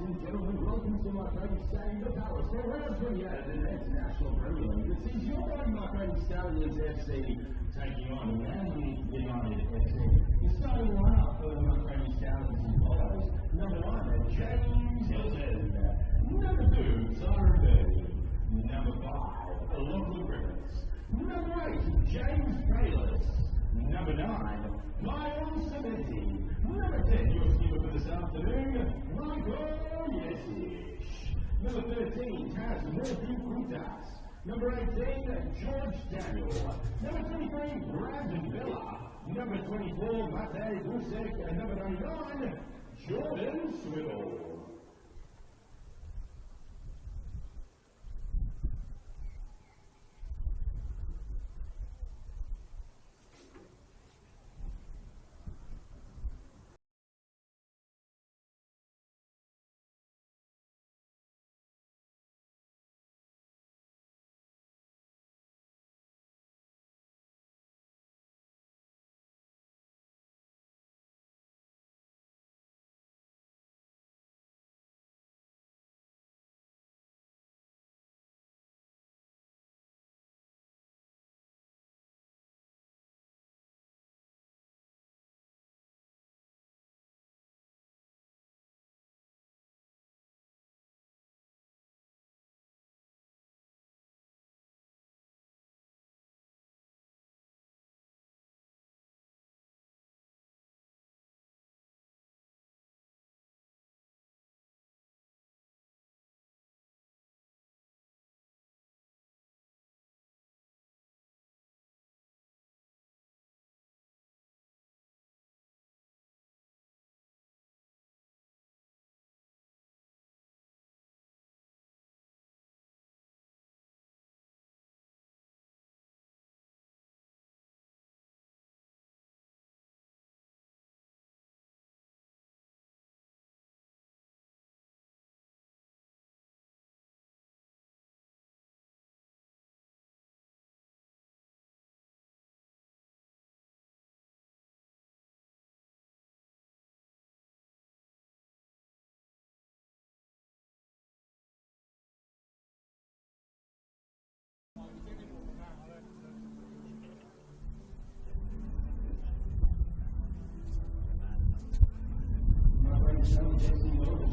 and gentlemen, welcome to Marconi Stallions, the Palace. For round 28 of the International Premier League, this is your Marconi Stallions FC taking on Manly United FC. The starting lineup for the Marconi Stallions as follows. Number 1, James Hilton. Number 2, Tyron Birdie. Number 5, Lachlan Griffiths. Number 8, James Bayless. Number 9, Miles Cementi. Number 10, your skipper for this afternoon, Marconi Stallions. Number 13, Taz Murphy-Quintas. Number 18, George Daniel. Number 23, Brandon Villa. Number 24, Matej Busek. And number 99, Jordan Swivel.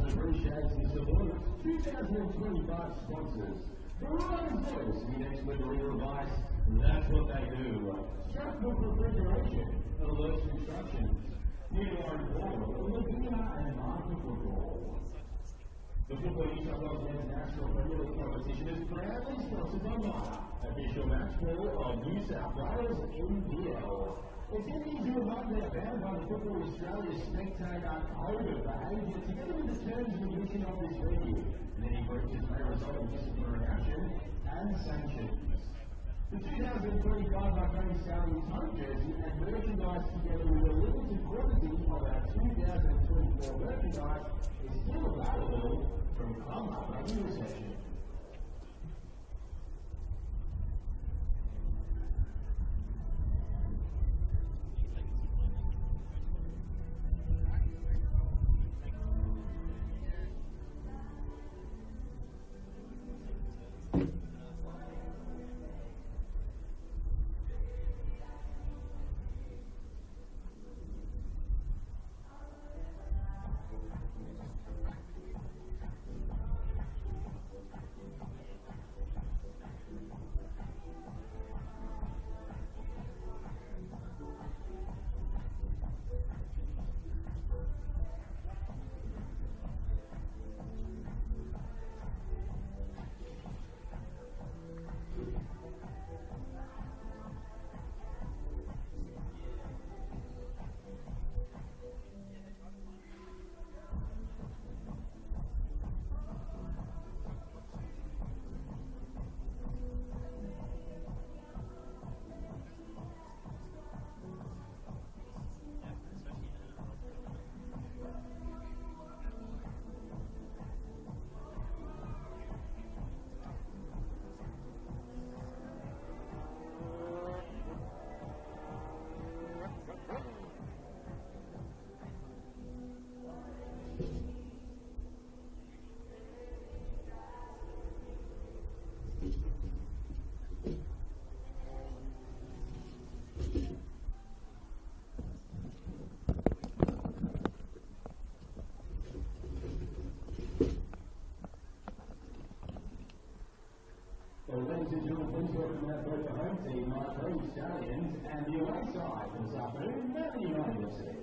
Appreciating support. 2025 sponsors. The Ryan Voice, the next Liberty Advice. That's what they do. Structural refrigeration, alert constructions. New Warren Hall, Olivia and Martin Football. The Football New South Wales International Premier League competition is proudly sponsored by Maya, official match ball of New South Wales NPL. It's easy to remind they are bound by the Football Australia Spectator Code of Behaviour together with the terms and conditions of this venue. Many breaches may result in disciplinary action and sanctions. The 2025 Marconi Stallions home jersey and merchandise together with a limited quantity of our 2024 merchandise is still available from Marconi Reception. and gentlemen, please welcome our both the home team, Marconi Stallions, and the away side this afternoon, Marconi Stallions.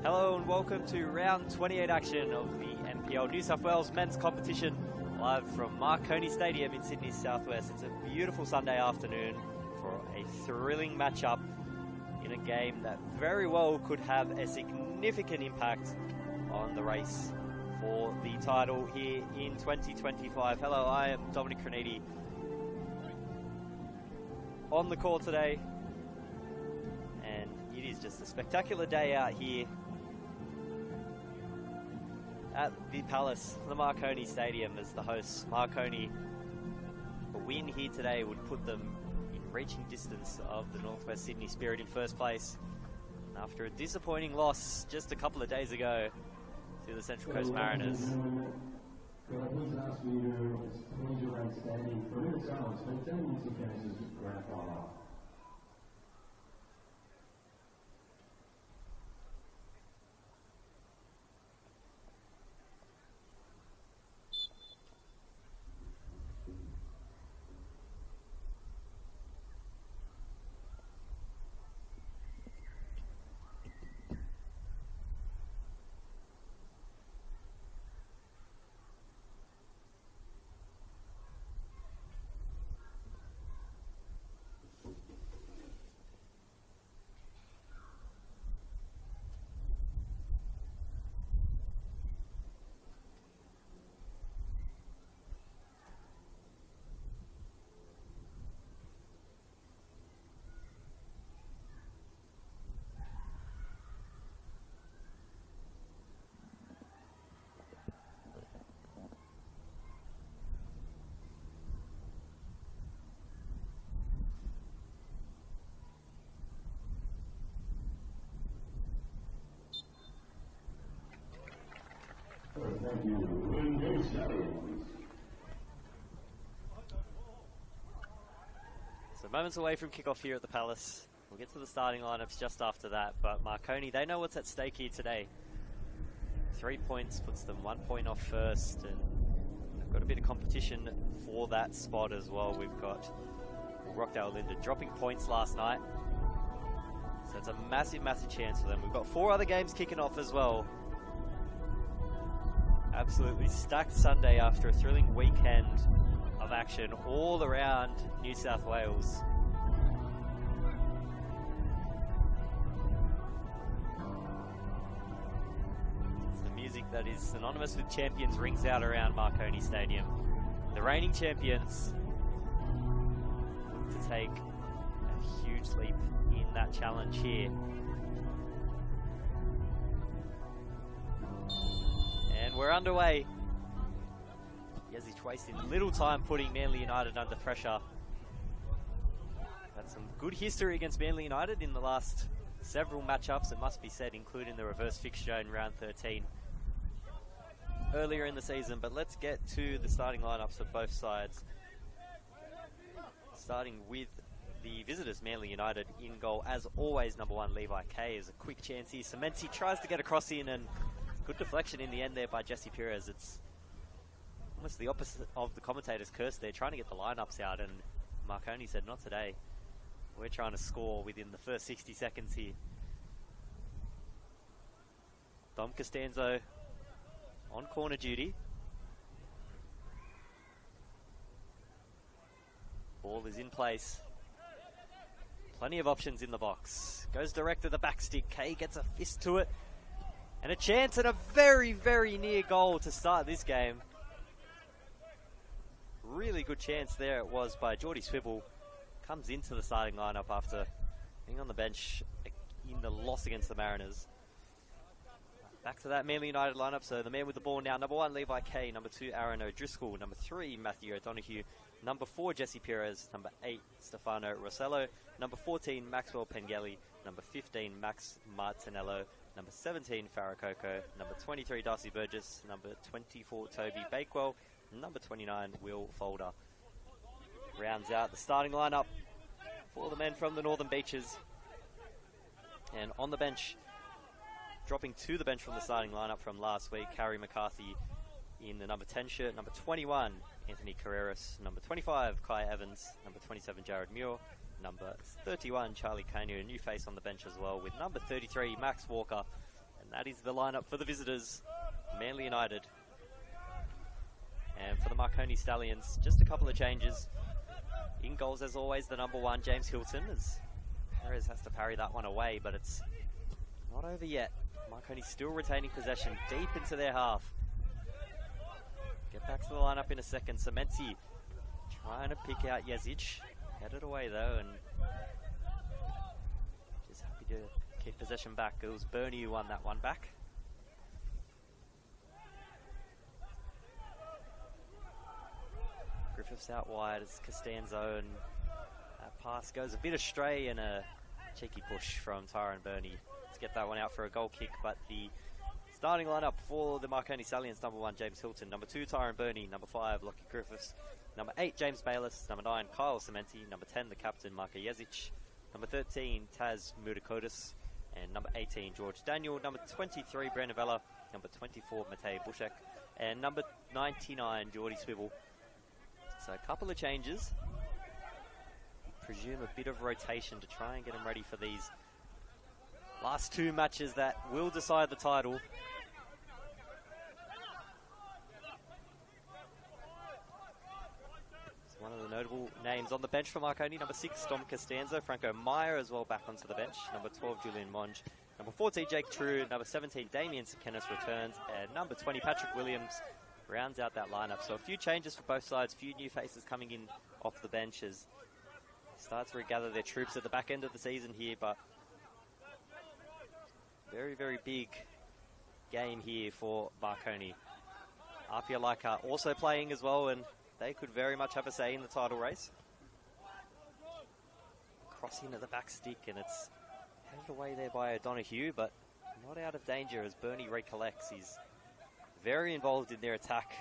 Hello and welcome to round 28 action of the NPL New South Wales men's competition, live from Marconi Stadium in Sydney's southwest. It's a beautiful Sunday afternoon for a thrilling matchup in a game that very well could have a significant impact on the race for the title here in 2025. Hello, I am Dominic Cronidi. On the call today, and it is just a spectacular day out here at the Palace, the Marconi Stadium, as the hosts. Marconi, a win here today would put them in reaching distance of the Northwest Sydney Spirit in first place, after a disappointing loss just a couple of days ago to the Central Coast Mariners. Could I please ask you to please remain standing for a minute silence for 10 minutes in Genesis Grand Final. Thank you. So moments away from kickoff here at the Palace. We'll get to the starting lineups just after that, but Marconi, they know what's at stake here today. 3 points puts them 1 point off first, and they've got a bit of competition for that spot as well. We've got Rockdale Linda dropping points last night, so it's a massive, massive chance for them. We've got 4 other games kicking off as well. Absolutely stacked Sunday after a thrilling weekend of action all around New South Wales. It's the music that is synonymous with champions rings out around Marconi Stadium. The reigning champions look to take a huge leap in that challenge here. And we're underway. Yezic wasting little time putting Manly United under pressure. Had some good history against Manly United in the last several matchups, it must be said, including the reverse fixture in round 13 earlier in the season. But let's get to the starting lineups of both sides. Starting with the visitors, Manly United in goal. As always, number 1, Levi Kay, is a quick chance here. Semensi tries to get a cross in, and good deflection in the end there by Jesse Perez. It's almost the opposite of the commentator's curse there, trying to get the lineups out, and Marconi said, not today. We're trying to score within the first 60 seconds here. Dom Costanzo on corner duty. Ball is in place. Plenty of options in the box. Goes direct to the back stick. Kay gets a fist to it. And a chance at a very, very near goal to start this game. Really good chance there it was by Geordie Swivel. Comes into the starting lineup after being on the bench in the loss against the Mariners. Back to that Manly United lineup. So the man with the ball now. Number 1, Levi Kay. Number 2, Aaron O'Driscoll. Number 3, Matthew O'Donoghue. Number 4, Jesse Perez. Number 8, Stefano Rossello. Number 14, Maxwell Pengelly. Number 15, Max Martinello. Number 17, Farrakoko. Number 23, Darcy Burgess. Number 24, Toby Bakewell. Number 29, Will Folder. Rounds out the starting lineup for the men from the Northern Beaches. And on the bench, dropping to the bench from the starting lineup from last week, Harry McCarthy in the number 10 shirt. Number 21, Anthony Carreras. Number 25, Kai Evans. Number 27, Jared Muir. Number 31, Charlie Kanu, a new face on the bench as well, with number 33, Max Walker. And that is the lineup for the visitors, Manly United. And for the Marconi Stallions, just a couple of changes. In goals, as always, the number 1, James Hilton, as Perez has to parry that one away, but it's not over yet. Marconi still retaining possession deep into their half. Get back to the lineup in a second. Semenzi trying to pick out Jezic. Headed away though, and just happy to keep possession back. It was Bernie who won that one back. Griffiths out wide as Costanzo, and that pass goes a bit astray, and a cheeky push from Tyrone Bernie to get that one out for a goal kick. But the starting lineup for the Marconi Stallions: number 1, James Hilton. Number 2, Tyrone Bernie. Number 5, Lockie Griffiths. Number 8, James Bayliss. Number 9, Kyle Sementi. Number 10, the captain, Marko Jezic. Number 13, Taz Mudikotis. And number 18, George Daniel. Number 23, Brandon Vella. Number 24, Matej Bushek. And number 99, Geordie Swivel. So a couple of changes. Presume a bit of rotation to try and get them ready for these last 2 matches that will decide the title. One of the notable names on the bench for Marconi: number 6, Dom Costanzo. Franco Meyer as well back onto the bench. Number 12, Julian Monge. Number 14, Jake True. Number 17, Damien Sekenis returns. And number 20, Patrick Williams rounds out that lineup. So a few changes for both sides, a few new faces coming in off the bench as they start to regather their troops at the back end of the season here. But very, very big game here for Marconi. Apia Laika also playing as well, and they could very much have a say in the title race. Crossing at the back stick, and it's headed away there by O'Donoghue, but not out of danger as Bernie recollects. He's very involved in their attack,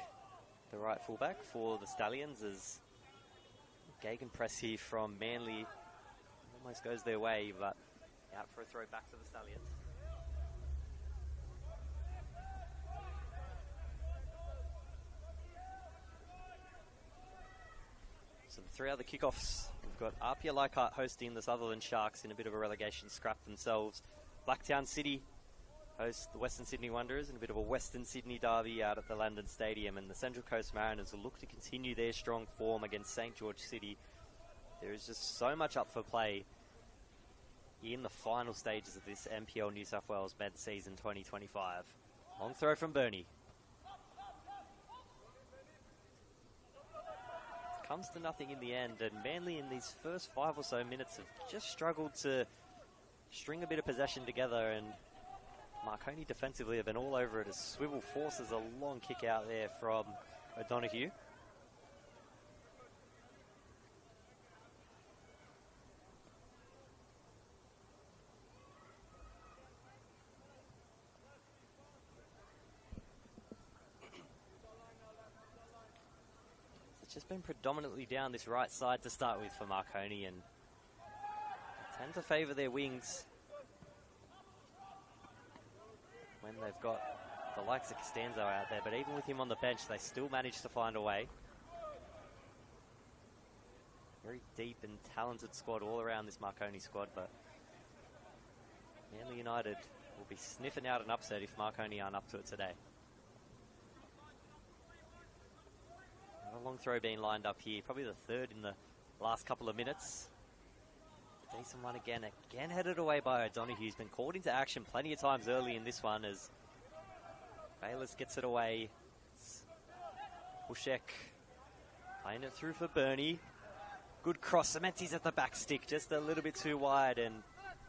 the right fullback for the Stallions, as gegenpress here from Manly almost goes their way, but out for a throw back to the Stallions. So the 3 other kickoffs, we've got Apia Leichhardt hosting the Sutherland Sharks in a bit of a relegation scrap themselves. Blacktown City host the Western Sydney Wanderers in a bit of a Western Sydney derby out at the Landon Stadium, and the Central Coast Mariners will look to continue their strong form against St George City. There is just so much up for play in the final stages of this NPL New South Wales mid-season 2025. Long throw from Bernie. Comes to nothing in the end, and Manly in these first 5 or so minutes have just struggled to string a bit of possession together, and Marconi defensively have been all over it as Swivel forces a long kick out there from O'Donoghue. It's just been predominantly down this right side to start with for Marconi, and they tend to favour their wings when they've got the likes of Costanzo out there, but even with him on the bench, they still manage to find a way. Very deep and talented squad all around this Marconi squad, but Manly United will be sniffing out an upset if Marconi aren't up to it today. A long throw being lined up here, probably the 3rd in the last couple of minutes. Decent one again headed away by O'Donoghue. He's been called into action plenty of times early in this one as Bayless gets it away. Bushek playing it through for Bernie. Good cross. Cementi's at the back stick, just a little bit too wide, and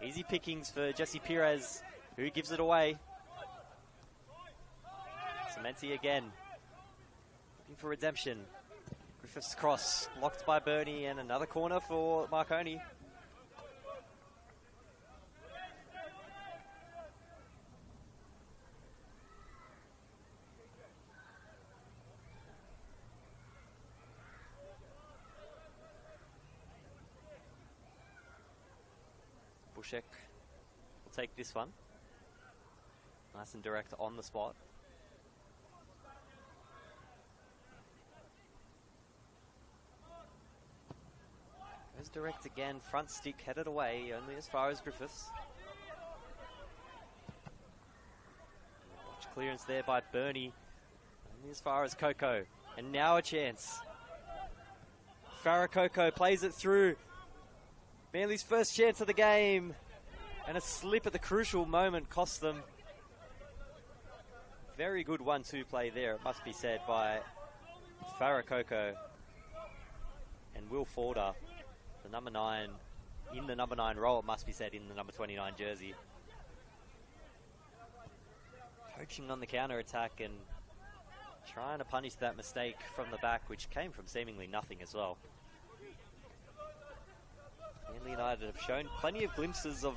easy pickings for Jesse Perez, who gives it away. Cementi again, looking for redemption. Griffiths cross, blocked by Bernie, and another corner for Marconi. Bushek will take this one. Nice and direct on the spot. Goes direct again, front stick headed away, only as far as Griffiths. Watch clearance there by Bernie, only as far as Coco. And now a chance. Farah Coco plays it through. Manly's first chance of the game, and a slip at the crucial moment cost them. Very good 1-2 play there, it must be said, by Farah Coco and Will Forder, the number 9, in the number 9 role, it must be said, in the number 29 jersey. Poaching on the counter-attack and trying to punish that mistake from the back, which came from seemingly nothing as well. Manly United have shown plenty of glimpses of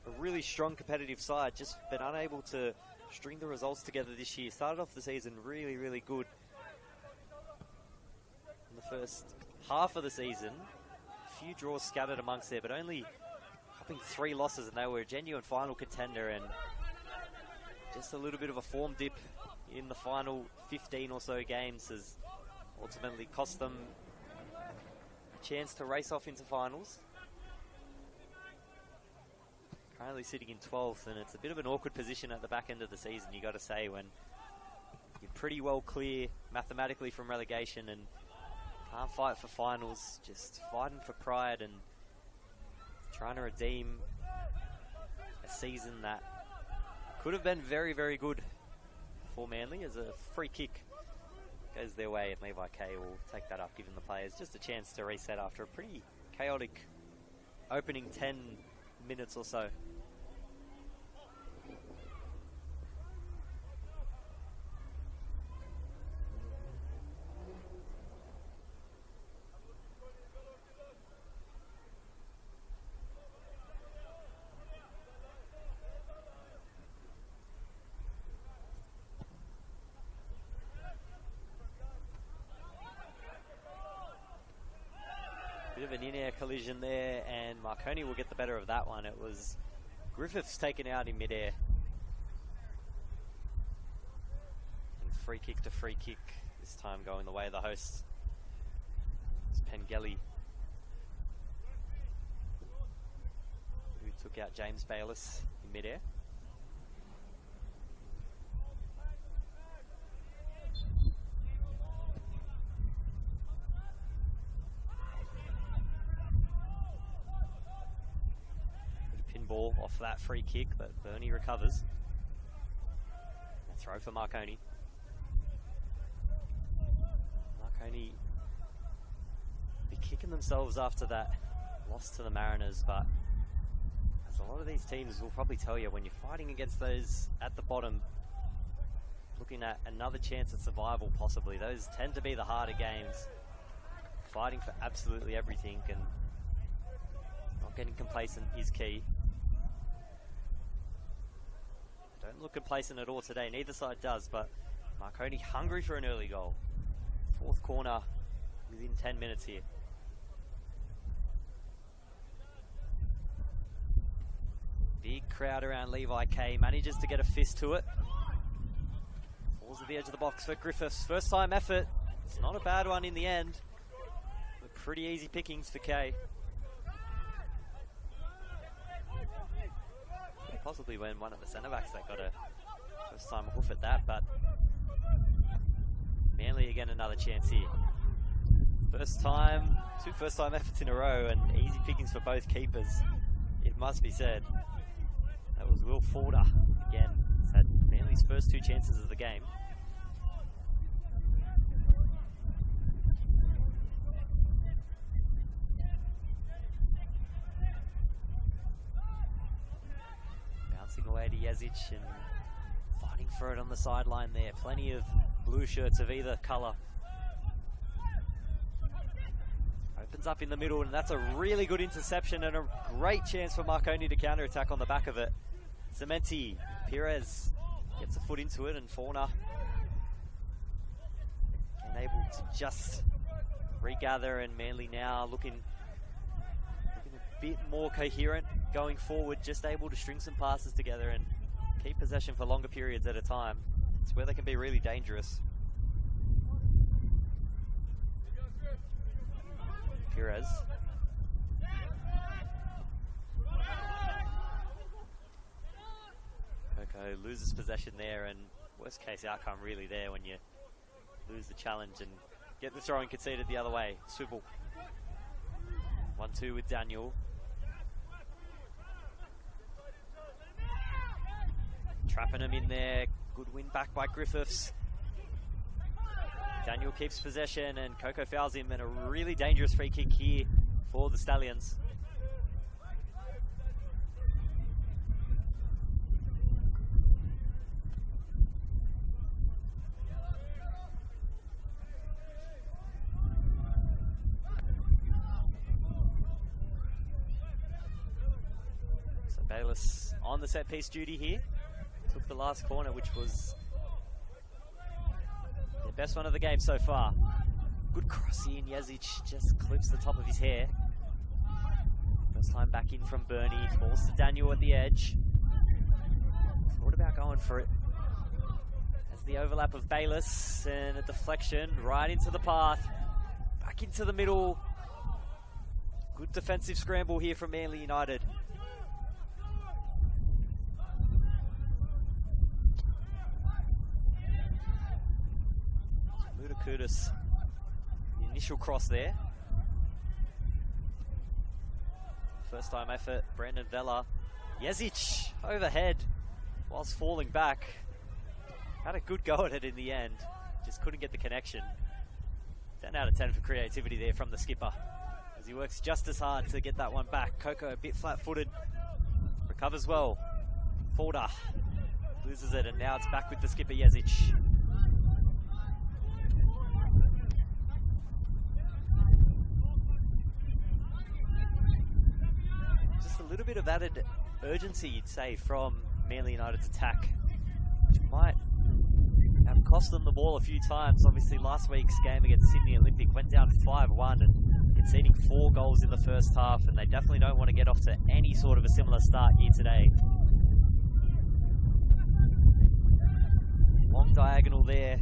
a really strong competitive side, just been unable to string the results together this year. Started off the season really, really good. In the first half of the season, a few draws scattered amongst there, but only hopping 3 losses, and they were a genuine final contender, and just a little bit of a form dip in the final 15 or so games has ultimately cost them a chance to race off into finals. Currently sitting in 12th, and it's a bit of an awkward position at the back end of the season, you got to say, when you're pretty well clear mathematically from relegation and can't fight for finals, just fighting for pride and trying to redeem a season that could have been very, very good for Manly, as a free kick goes their way, and Levi K will take that up, giving the players just a chance to reset after a pretty chaotic opening 10 minutes or so. Bit of an in-air collision there, and Marconi will get the better of that one. It was Griffiths taken out in mid-air. And free kick to free kick, this time going the way of the hosts. It's Pengelly, who took out James Bayless in mid-air. Ball off that free kick, but Bernie recovers. A throw for Marconi. Marconi be kicking themselves after that loss to the Mariners, but as a lot of these teams will probably tell you, when you're fighting against those at the bottom, looking at another chance at survival possibly, those tend to be the harder games. Fighting for absolutely everything and not getting complacent is key. Don't look complacent at all today, neither side does, but Marconi hungry for an early goal. 4th corner within 10 minutes here. Big crowd around Levi K, manages to get a fist to it. Falls at the edge of the box for Griffiths. First time effort, it's not a bad one in the end. But pretty easy pickings for K. Possibly when one of the centre backs that got a first time hoof at that, but Manly again another chance here. Two first time efforts in a row, and easy pickings for both keepers, it must be said. That was Will Forder again. He's had Manly's first 2 chances of the game. Bouncing away to Jezic and fighting for it on the sideline there. Plenty of blue shirts of either colour. Opens up in the middle, and that's a really good interception and a great chance for Marconi to counter-attack on the back of it. Cementi, Perez gets a foot into it, and Fauna unable to just regather, and Manly now looking a bit more coherent going forward, just able to string some passes together and keep possession for longer periods at a time. It's where they can be really dangerous. Perez. Coco loses possession there, and worst case outcome really there when you lose the challenge and get the throwing conceded the other way. Swivel. 1-2 with Daniel. Trapping him in there. Good win back by Griffiths. Daniel keeps possession, and Coco fouls him, and a really dangerous free kick here for the Stallions. So Bayless on the set piece duty here. Took the last corner, which was the best one of the game so far. Good cross in. Jezic just clips the top of his hair. First time back in from Bernie. Falls to Daniel at the edge. Thought about going for it. Has the overlap of Bayless and a deflection right into the path. Back into the middle. Good defensive scramble here from Manly United. Curtis, the initial cross there. First time effort, Brandon Vella. Jezic overhead whilst falling back. Had a good go at it in the end, just couldn't get the connection. 10 out of 10 for creativity there from the skipper, as he works just as hard to get that one back. Coco a bit flat-footed, recovers well. Forder loses it, and now it's back with the skipper Jezic. A little bit of added urgency, you'd say, from Manly United's attack, which might have cost them the ball a few times. Obviously last week's game against Sydney Olympic went down 5-1 and conceding 4 goals in the first half, and they definitely don't want to get off to any sort of a similar start here today. Long diagonal there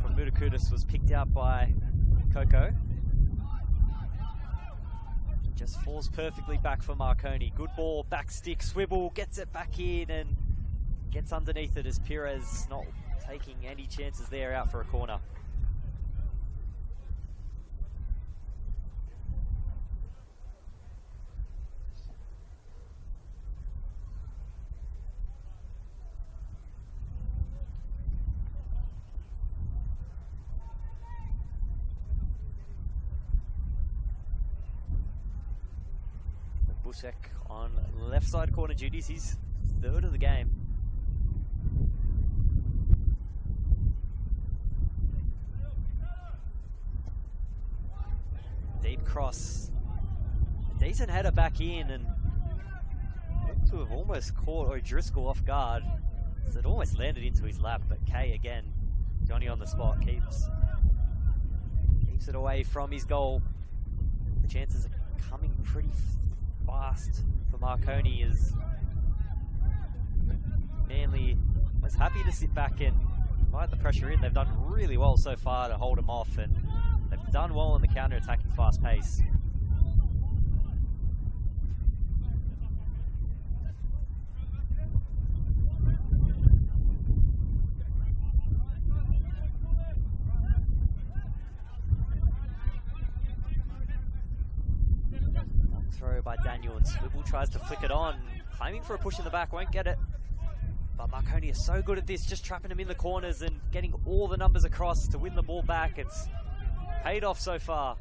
from Mutakutis was picked out by Coco. Just falls perfectly back for Marconi. Good ball, back stick, swivel, gets it back in and gets underneath it as Perez not taking any chances there, out for a corner. Busek on left side corner duties. He's 3rd of the game. Deep cross. Decent header back in, and looked to have almost caught O'Driscoll off guard. So it almost landed into his lap, but Kay again, Johnny on the spot, keeps it away from his goal. The chances are coming pretty fast for Marconi, as Manly was happy to sit back and invite the pressure in. They've done really well so far to hold them off, and they've done well in the counter-attacking fast pace. throw by Daniel, and Swivel tries to flick it on, claiming for a push in the back, won't get it. But Marconi is so good at this, just trapping him in the corners and getting all the numbers across to win the ball back. It's paid off so far.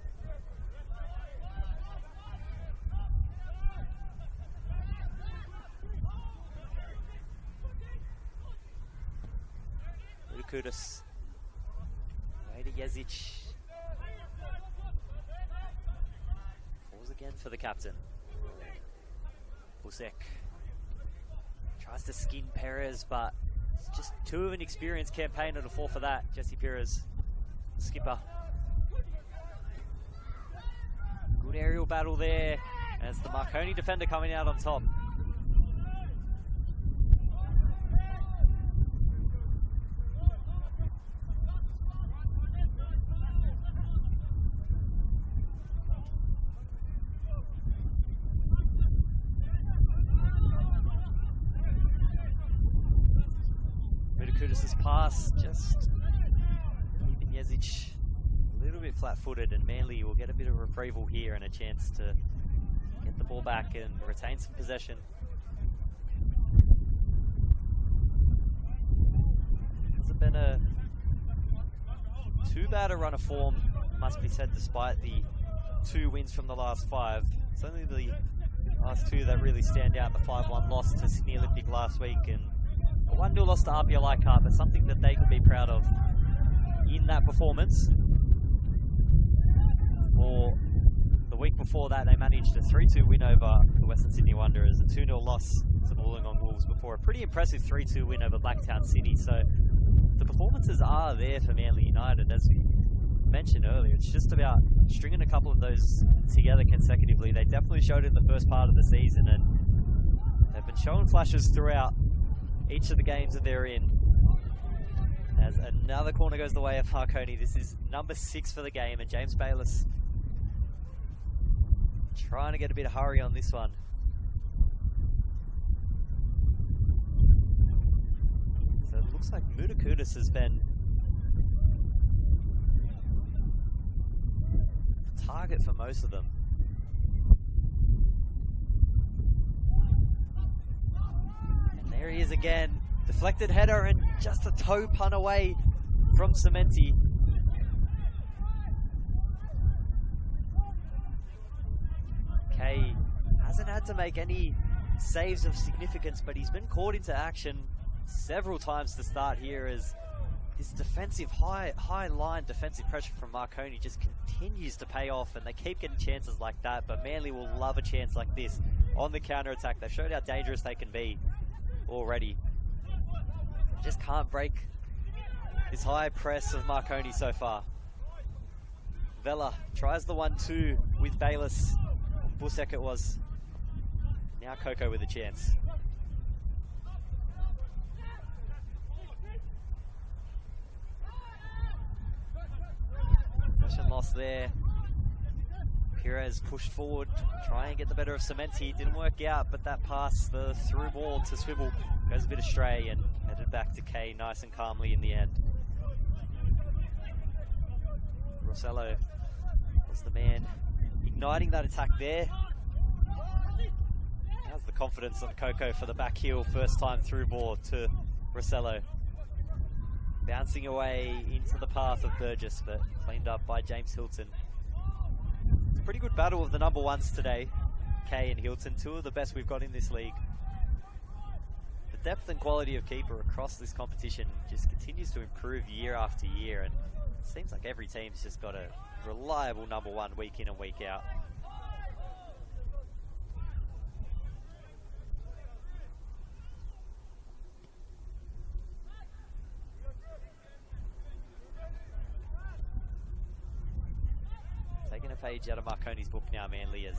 Kudus. Way to Jezic. Falls again for the captain. Busek tries to skin Perez, but it's just too of an experienced campaigner to fall for that. Jesse Perez, skipper. Good aerial battle there. And it's the Marconi defender coming out on top. Kudus' pass, just keeping Jezic a little bit flat-footed, and Manly will get a bit of retrieval here and a chance to get the ball back and retain some possession. Hasn't been too bad a run of form, must be said, despite the 2 wins from the last 5. It's only the last 2 that really stand out. The 5-1 loss to Sydney Olympic last week, and a 1-0 loss to RPLI Cup, but something that they could be proud of in that performance. Or the week before that, they managed a 3-2 win over the Western Sydney Wanderers, a 2-0 loss to the Wollongong Wolves before a pretty impressive 3-2 win over Blacktown City. So the performances are there for Manly United, as we mentioned earlier. It's just about stringing a couple of those together consecutively. They definitely showed it in the first part of the season, and they've been showing flashes throughout each of the games that they're in. As another corner goes the way of Marconi. This is number 6 for the game, and James Bayliss trying to get a bit of hurry on this one. So it looks like Mutakudis has been the target for most of them. There he is again. Deflected header and just a toe pun away from Cementi. Kay hasn't had to make any saves of significance, but he's been caught into action several times to start here, as this defensive, high line defensive pressure from Marconi just continues to pay off, and they keep getting chances like that. But Manly will love a chance like this on the counter-attack. They've showed how dangerous they can be already. Just can't break this high press of Marconi so far. Vela tries the 1-2 with Bayliss. Busek it was. Now Coco with a chance. Possession loss there. Perez pushed forward, try and get the better of Cementi. Didn't work out, but that pass, the through ball to Swivel, goes a bit astray and headed back to Kay nice and calmly in the end. Rossello was the man igniting that attack there. How's the confidence on Coco for the back heel, first time through ball to Rossello. Bouncing away into the path of Burgess, but cleaned up by James Hilton. Pretty good battle of the number 1s today. Kay and Hilton, 2 of the best we've got in this league. The depth and quality of keeper across this competition just continues to improve year after year, and it seems like every team's just got a reliable number 1 week in and week out. Taking a page out of Marconi's book now, Manly, as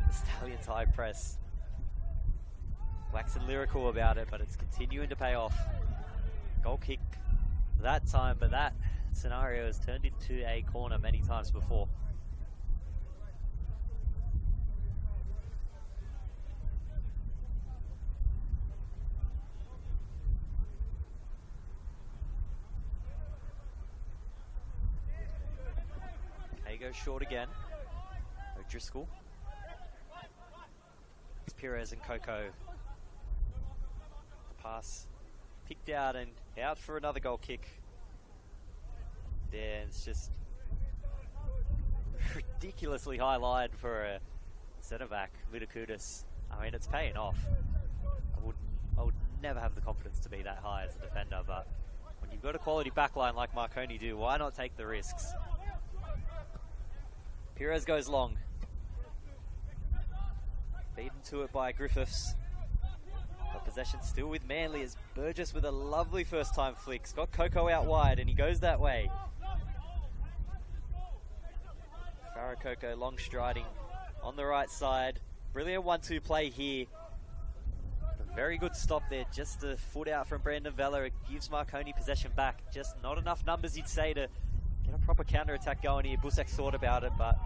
the Stallions high press. Waxing lyrical about it, but it's continuing to pay off. Goal kick that time, but that scenario has turned into a corner many times before. Goes short again. O'Driscoll It's Perez and Coco. The pass picked out and out for another goal kick. Yeah, it's just ridiculously high line for a centre-back, Ludakudis. I mean, it's paying off. I would never have the confidence to be that high as a defender, but when you've got a quality backline like Marconi do, why not take the risks? Perez goes long. Beaten to it by Griffiths. But possession still with Manly as Burgess with a lovely first time flick. He's got Coco out wide and he goes that way. Farah Coco long striding on the right side. Brilliant 1-2 play here. A very good stop there, just a foot out from Brandon Vella. It gives Marconi possession back. Just not enough numbers, you'd say, to get a proper counter-attack going here. Busek thought about it, but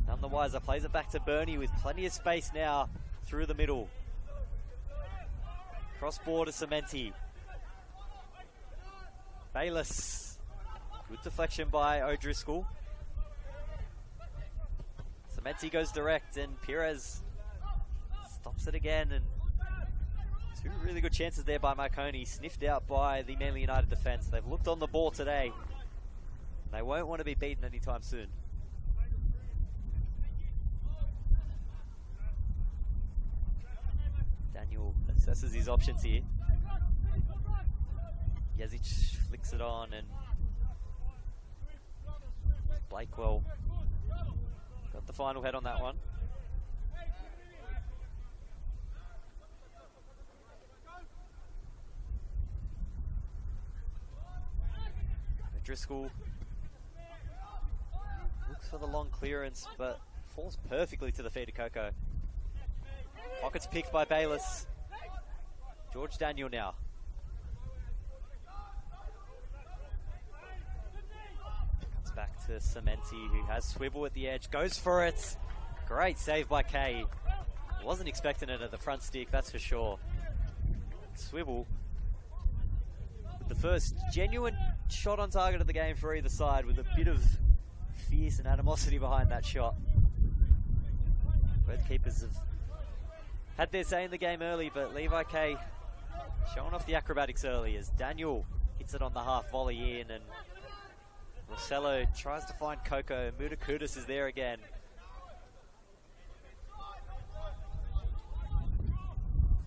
none the wiser. Plays it back to Bernie with plenty of space now through the middle. Cross border Cementi. Bayless. Good deflection by O'Driscoll. Cementi goes direct and Perez stops it again, and two really good chances there by Marconi, sniffed out by the Manly United defence. They've looked on the ball today, and they won't want to be beaten anytime soon. Daniel assesses his options here. Jezic flicks it on, and Blakewell got the final head on that one. Driscoll looks for the long clearance, but falls perfectly to the feet of Coco. Pockets picked by Bayless. George Daniel now. Comes back to Cementi, who has Swivel at the edge. Goes for it. Great save by Kay. Wasn't expecting it at the front stick, that's for sure. Swivel with the first genuine shot on target of the game for either side, with a bit of fierce and animosity behind that shot. Both keepers have had their say in the game early, but Levi Kay showing off the acrobatics early as Daniel hits it on the half volley in, and Rossello tries to find Coco. Mudakudis is there again.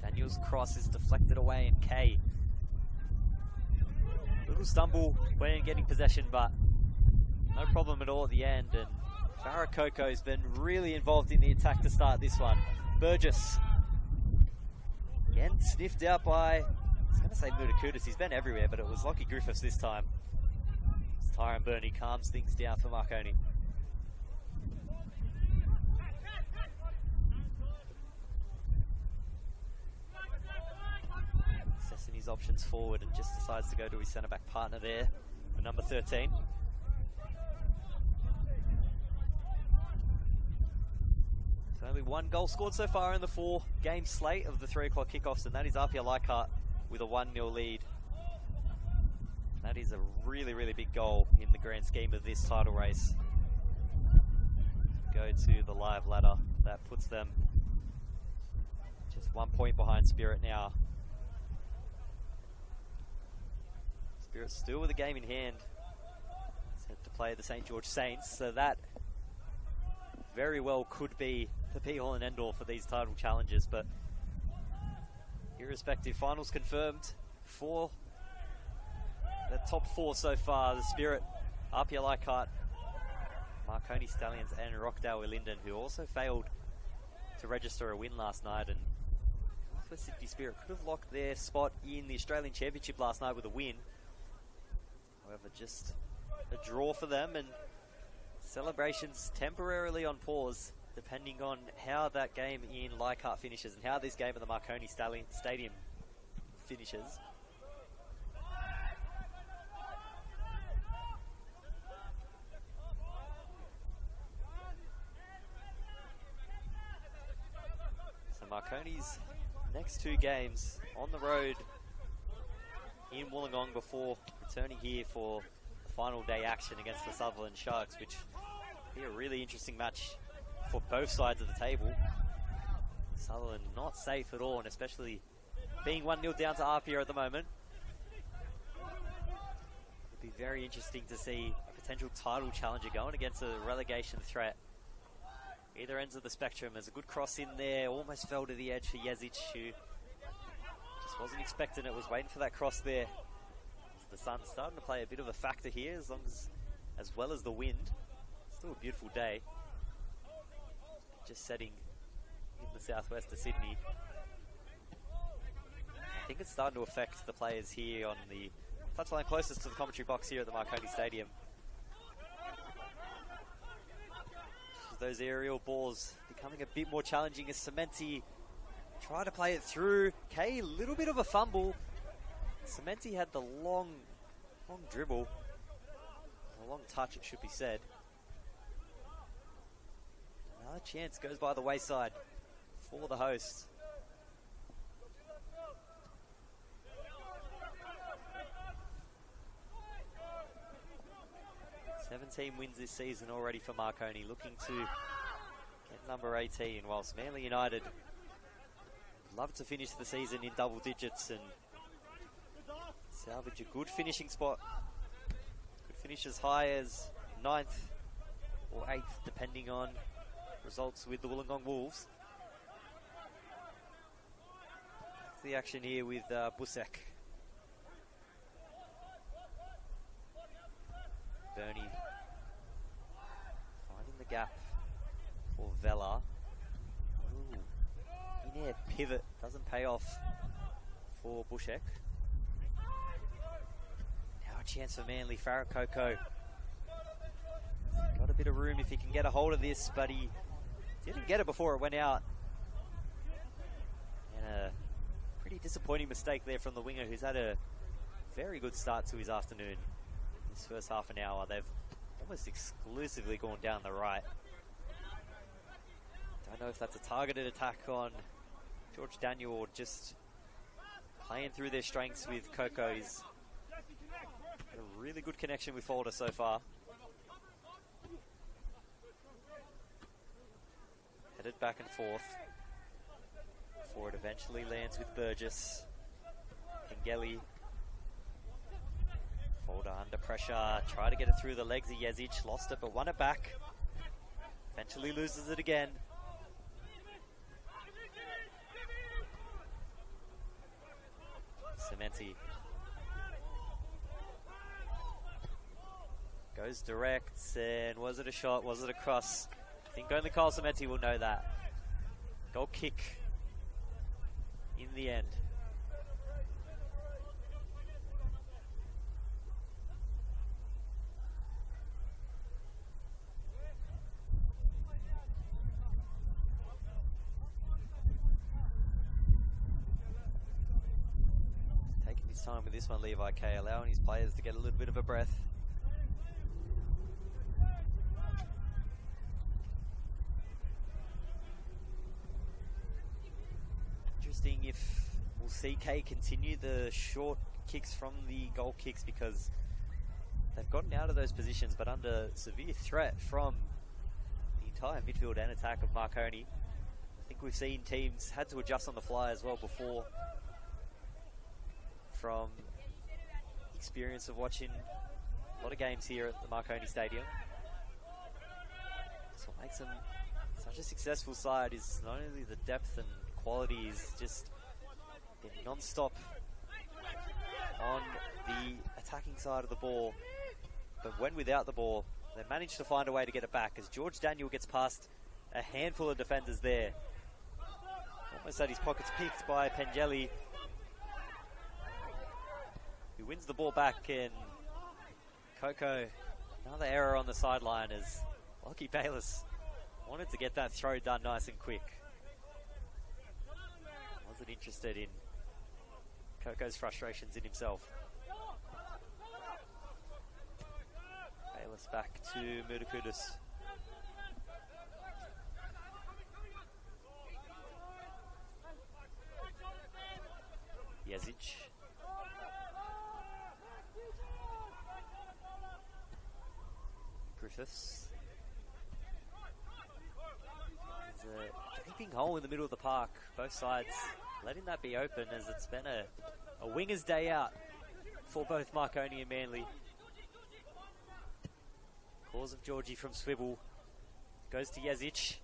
Daniel's cross is deflected away, and Kay, little stumble when getting possession, but no problem at all at the end. And Farah Coco's been really involved in the attack to start this one. Burgess again sniffed out by, I was going to say Mudakudis, he's been everywhere, but it was Lockie Griffiths this time. As Tyron Burney calms things down for Marconi. Assessing his options forward and just decides to go to his centre-back partner there for number 13. Only one goal scored so far in the 4-game slate of the 3 o'clock kickoffs, and that is Apia Leichhardt with a 1-0 lead. That is a really, really big goal in the grand scheme of this title race. Go to the live ladder. That puts them just 1 point behind Spirit now. Spirit still with a game in hand. Set to play the St. George Saints, so that very well could be the be-all and end-all for these title challenges, but irrespective, finals confirmed for the top 4 so far. The Spirit, Apia Leichhardt, Marconi Stallions and Rockdale Linden, who also failed to register a win last night, and Northwest Sydney Spirit could have locked their spot in the Australian Championship last night with a win. However, just a draw for them, and celebrations temporarily on pause depending on how that game in Leichhardt finishes and how this game at the Marconi Stadium finishes. So Marconi's next 2 games on the road in Wollongong before returning here for the final day action against the Sutherland Sharks, which will be a really interesting match for both sides of the table. Sutherland not safe at all, and especially being 1-0 down to Apia at the moment. It'd be very interesting to see a potential title challenger going against a relegation threat. Either ends of the spectrum. There's a good cross in there, almost fell to the edge for Jezic, who just wasn't expecting it, was waiting for that cross there. The sun's starting to play a bit of a factor here, as well as the wind. Still a beautiful day. Just setting in the southwest of Sydney. I think it's starting to affect the players here on the touchline closest to the commentary box here at the Marconi Stadium. Those aerial balls becoming a bit more challenging as Cementi try to play it through. Kay, a little bit of a fumble. Cementi had the long dribble. A long touch, it should be said. Another chance goes by the wayside for the hosts. 17 wins this season already for Marconi, looking to get number 18, whilst Manly United love to finish the season in double digits and salvage a good finishing spot. Could finish as high as 9th or 8th, depending on results with the Wollongong Wolves. The action here with Busek. Bernie finding the gap for Vela. Ooh. In-air pivot doesn't pay off for Bushek. Now a chance for Manly. Farah Coco. Got a bit of room if he can get a hold of this, but he didn't get it before it went out. And a pretty disappointing mistake there from the winger, who's had a very good start to his afternoon. This first half an hour, they've almost exclusively gone down the right. Don't know if that's a targeted attack on George Daniel or just playing through their strengths with Coco. He's had a really good connection with Folder so far. Headed back and forth before it eventually lands with Burgess. Pengeli. Folder under pressure, try to get it through the legs of Jezic, lost it but won it back. Eventually loses it again. Cementi goes direct, and was it a shot, was it a cross? I think only Kyle Cementi will know that. Goal kick in the end. Time with this one, Levi K, allowing his players to get a little bit of a breath. Interesting if we'll see K continue the short kicks from the goal kicks, because they've gotten out of those positions but under severe threat from the entire midfield and attack of Marconi. I think we've seen teams had to adjust on the fly as well before, from experience of watching a lot of games here at the Marconi Stadium. So what makes them such a successful side is not only the depth and quality, is just they're non-stop on the attacking side of the ball, but when without the ball, they manage to find a way to get it back, as George Daniel gets past a handful of defenders there. Almost had his pockets picked by Pengeli, who wins the ball back, and Coco, another error on the sideline as Lockie Bayless wanted to get that throw done nice and quick. Wasn't interested in Coco's frustrations in himself. Bayless back to Mudakudis. Jezic. Griffiths. There's a poking hole in the middle of the park. Both sides letting that be open, as it's been a winger's day out for both Marconi and Manly. Cause of Georgie from Swivel. Goes to Yazic.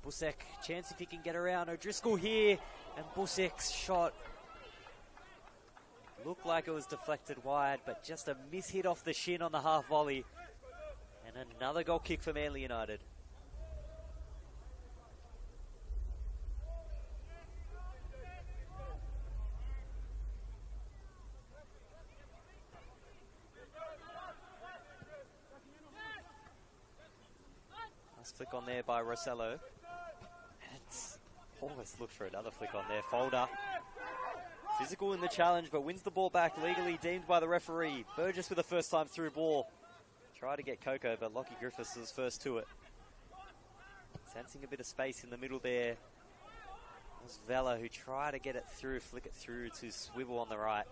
Busek, chance if he can get around. O'Driscoll here, and Busek's shot looked like it was deflected wide, but just a miss-hit off the shin on the half volley. And another goal kick for Manly United. Nice flick on there by Rossello. And it's almost looked for another flick on there. Folder. Physical in the challenge, but wins the ball back, legally deemed by the referee. Burgess with a first time through ball. Try to get Coco, but Lockie Griffiths was first to it. Sensing a bit of space in the middle there. It was Vela who tried to get it through, flick it through to Swivel on the right.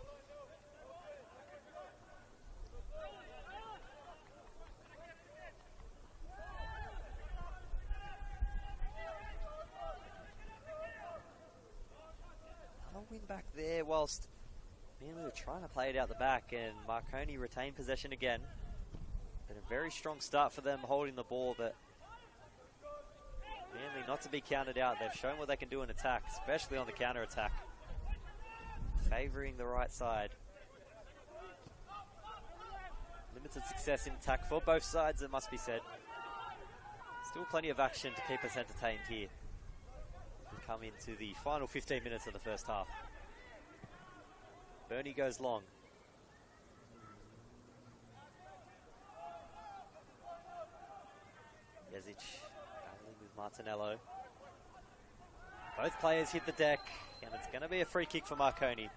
Win back there whilst Manly were trying to play it out the back, and Marconi retained possession again. But a very strong start for them holding the ball, but Manly not to be counted out. They've shown what they can do in attack, especially on the counter attack. Favouring the right side. Limited success in attack for both sides, it must be said. Still plenty of action to keep us entertained here. We come into the final 15 minutes of the first half. Bernie goes long. Yazic battling with Martinello. Both players hit the deck, and it's going to be a free kick for Marconi.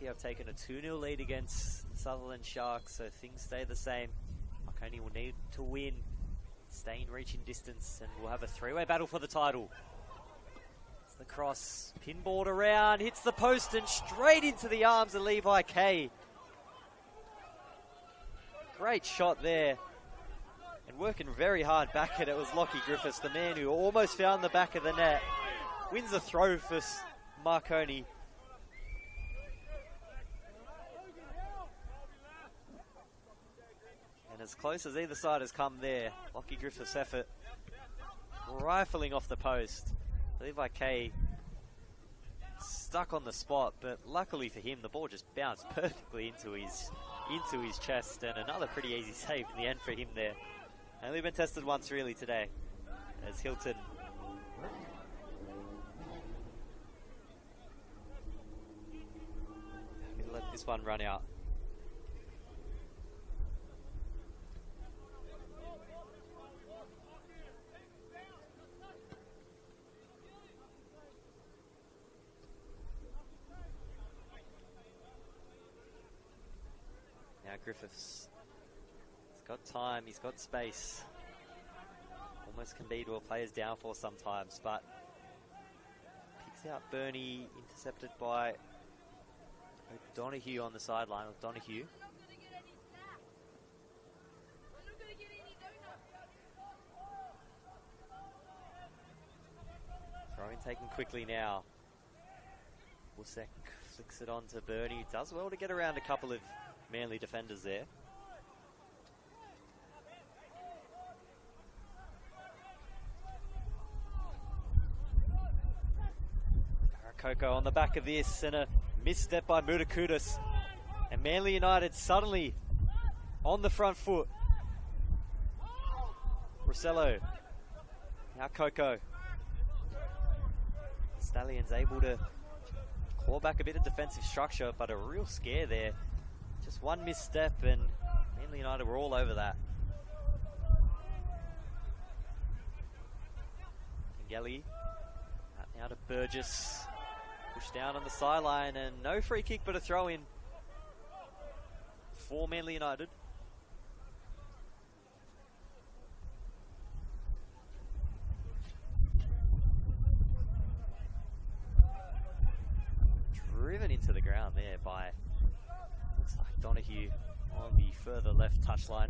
Have taken a 2-0 lead against Sutherland Sharks, so things stay the same. Marconi will need to win, stay in reaching distance, and we'll have a three-way battle for the title. It's the cross, pinballed around, hits the post and straight into the arms of Levi Kay. Great shot there, and working very hard back at it was Lockie Griffiths, the man who almost found the back of the net. Wins the throw for Marconi. And as close as either side has come there, Lockie Griffiths' effort rifling off the post. Levi Kay stuck on the spot, but luckily for him, the ball just bounced perfectly into his chest, and another pretty easy save in the end for him there. Only been tested once really today, as Hilton let this one run out. Griffiths, he's got time, he's got space. Almost can be to a player's downfall sometimes, but picks out Bernie, intercepted by O'Donoghue on the sideline. O'Donoghue. Throw-in taken quickly now. Busek flicks it on to Bernie. Does well to get around a couple of Manly defenders there. Coco on the back of this, and a misstep by Mutakudis. And Manly United suddenly on the front foot. Rossello. Now Coco. Stallions able to claw back a bit of defensive structure, but a real scare there. Just one misstep and Manly United were all over that. Gelly. Now to Burgess. Pushed down on the sideline and no free kick but a throw in for Manly United. Driven into the ground there by, looks like Donahue on the further left touchline.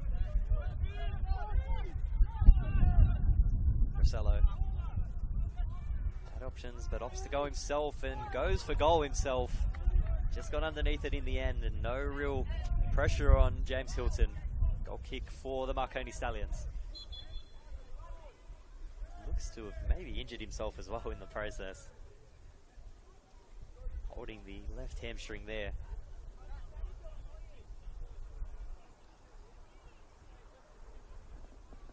Rossello had options but opts to go himself and goes for goal himself. Just got underneath it in the end and no real pressure on James Hilton. Goal kick for the Marconi Stallions. Looks to have maybe injured himself as well in the process. Holding the left hamstring there.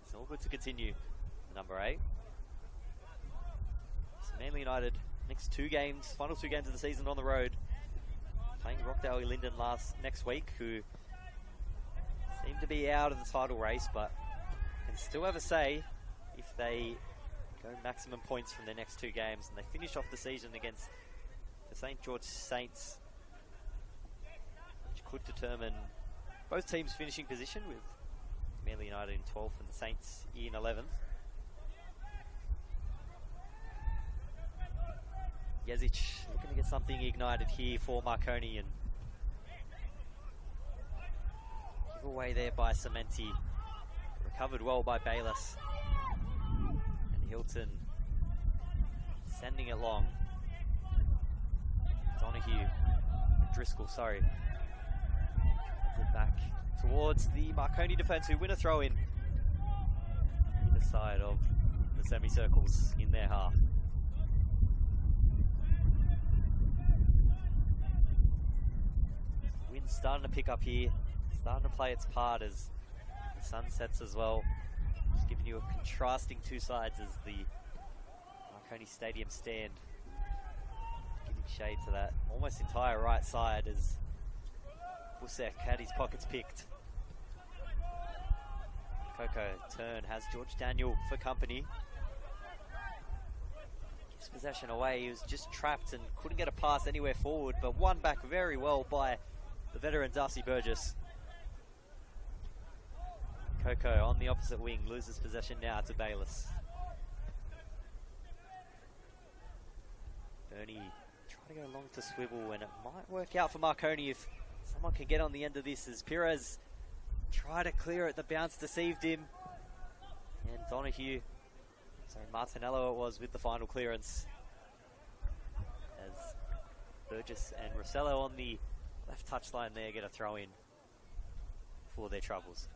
It's all good to continue. Number 8. So Manly United, next 2 games, final 2 games of the season on the road. Playing Rockdale Linden next week, who seem to be out of the title race, but can still have a say if they go maximum points from their next 2 games. And they finish off the season against the St. George Saints, which could determine both teams' finishing position, with Manly United in 12th and the Saints in 11th. Jezic looking to get something ignited here for Marconi, and give away there by Cementi. Recovered well by Bayless. And Hilton sending it long. Donahue, Driscoll, sorry. Sends it back towards the Marconi defence, who win a throw in either side of the semicircles in their half. Starting to pick up here, starting to play its part as the sun sets as well. Just giving you a contrasting 2 sides as the Marconi Stadium stand, giving shade to that almost entire right side as Busek had his pockets picked. Coco turn, has George Daniel for company. Gives possession away, he was just trapped and couldn't get a pass anywhere forward, but won back very well by the veteran Darcy Burgess. Coco on the opposite wing loses possession now to Bayless. Bernie trying to go long to Swivel, and it might work out for Marconi if someone can get on the end of this, as Perez tried to clear it, the bounce deceived him. And Donahue, sorry, Martinello it was, with the final clearance. As Burgess and Rossello on the left touchline there get a throw in for their troubles.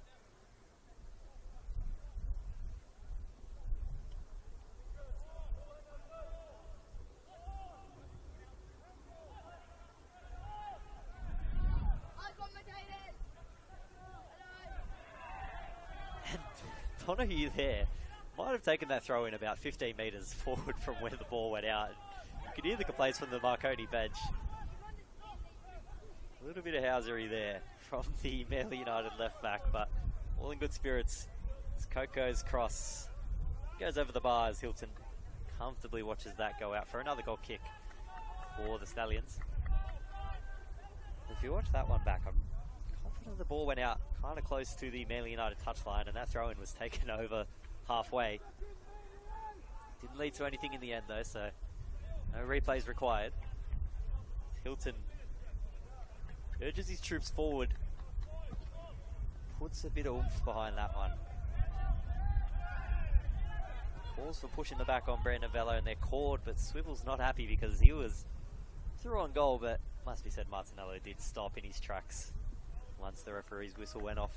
And Donahue there might have taken that throw in about 15 metres forward from where the ball went out. You could hear the complaints from the Marconi bench. A little bit of housery there from the Manly United left back, but all in good spirits. As Coco's cross goes over the bar, as Hilton comfortably watches that go out for another goal kick for the Stallions. If you watch that one back, I'm confident the ball went out kind of close to the Manly United touchline, and that throw-in was taken over halfway. Didn't lead to anything in the end though, so no replays required. Hilton urges his troops forward, puts a bit of oomph behind that one. Calls for pushing the back on Brandon Velo, and they're called, but Swivel's not happy because he was through on goal, but must be said Martinello did stop in his tracks once the referee's whistle went off.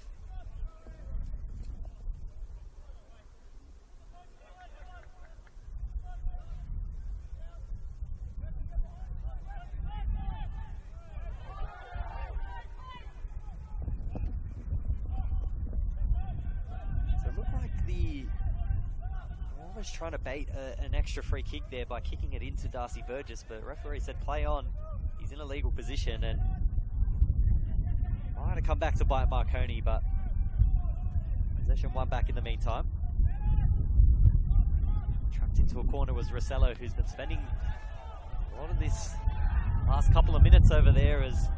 Trying to bait an extra free kick there by kicking it into Darcy Burgess, but referee said play on. He's in a legal position and might have come back to bite Marconi, but possession won back in the meantime. Trapped into a corner was Rossello, who's been spending a lot of this last couple of minutes over there, as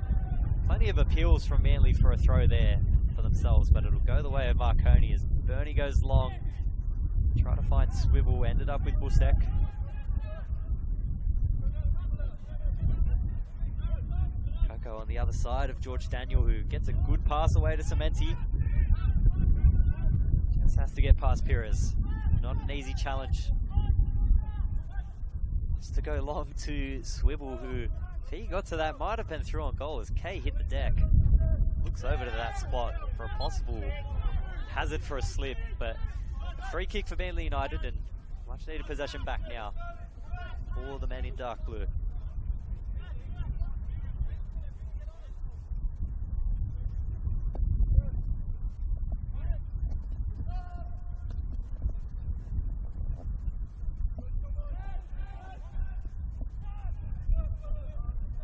plenty of appeals from Manly for a throw there for themselves, but it'll go the way of Marconi as Bernie goes long. Try to find Swivel, ended up with Busek. Coco on the other side of George Daniel, who gets a good pass away to Cementi. Just has to get past Pires. Not an easy challenge. Just to go long to Swivel, who, if he got to that, might have been through on goal as Kay hit the deck. Looks over to that spot for a possible hazard for a slip, but a free kick for Manly United and much needed possession back now for the men in dark blue.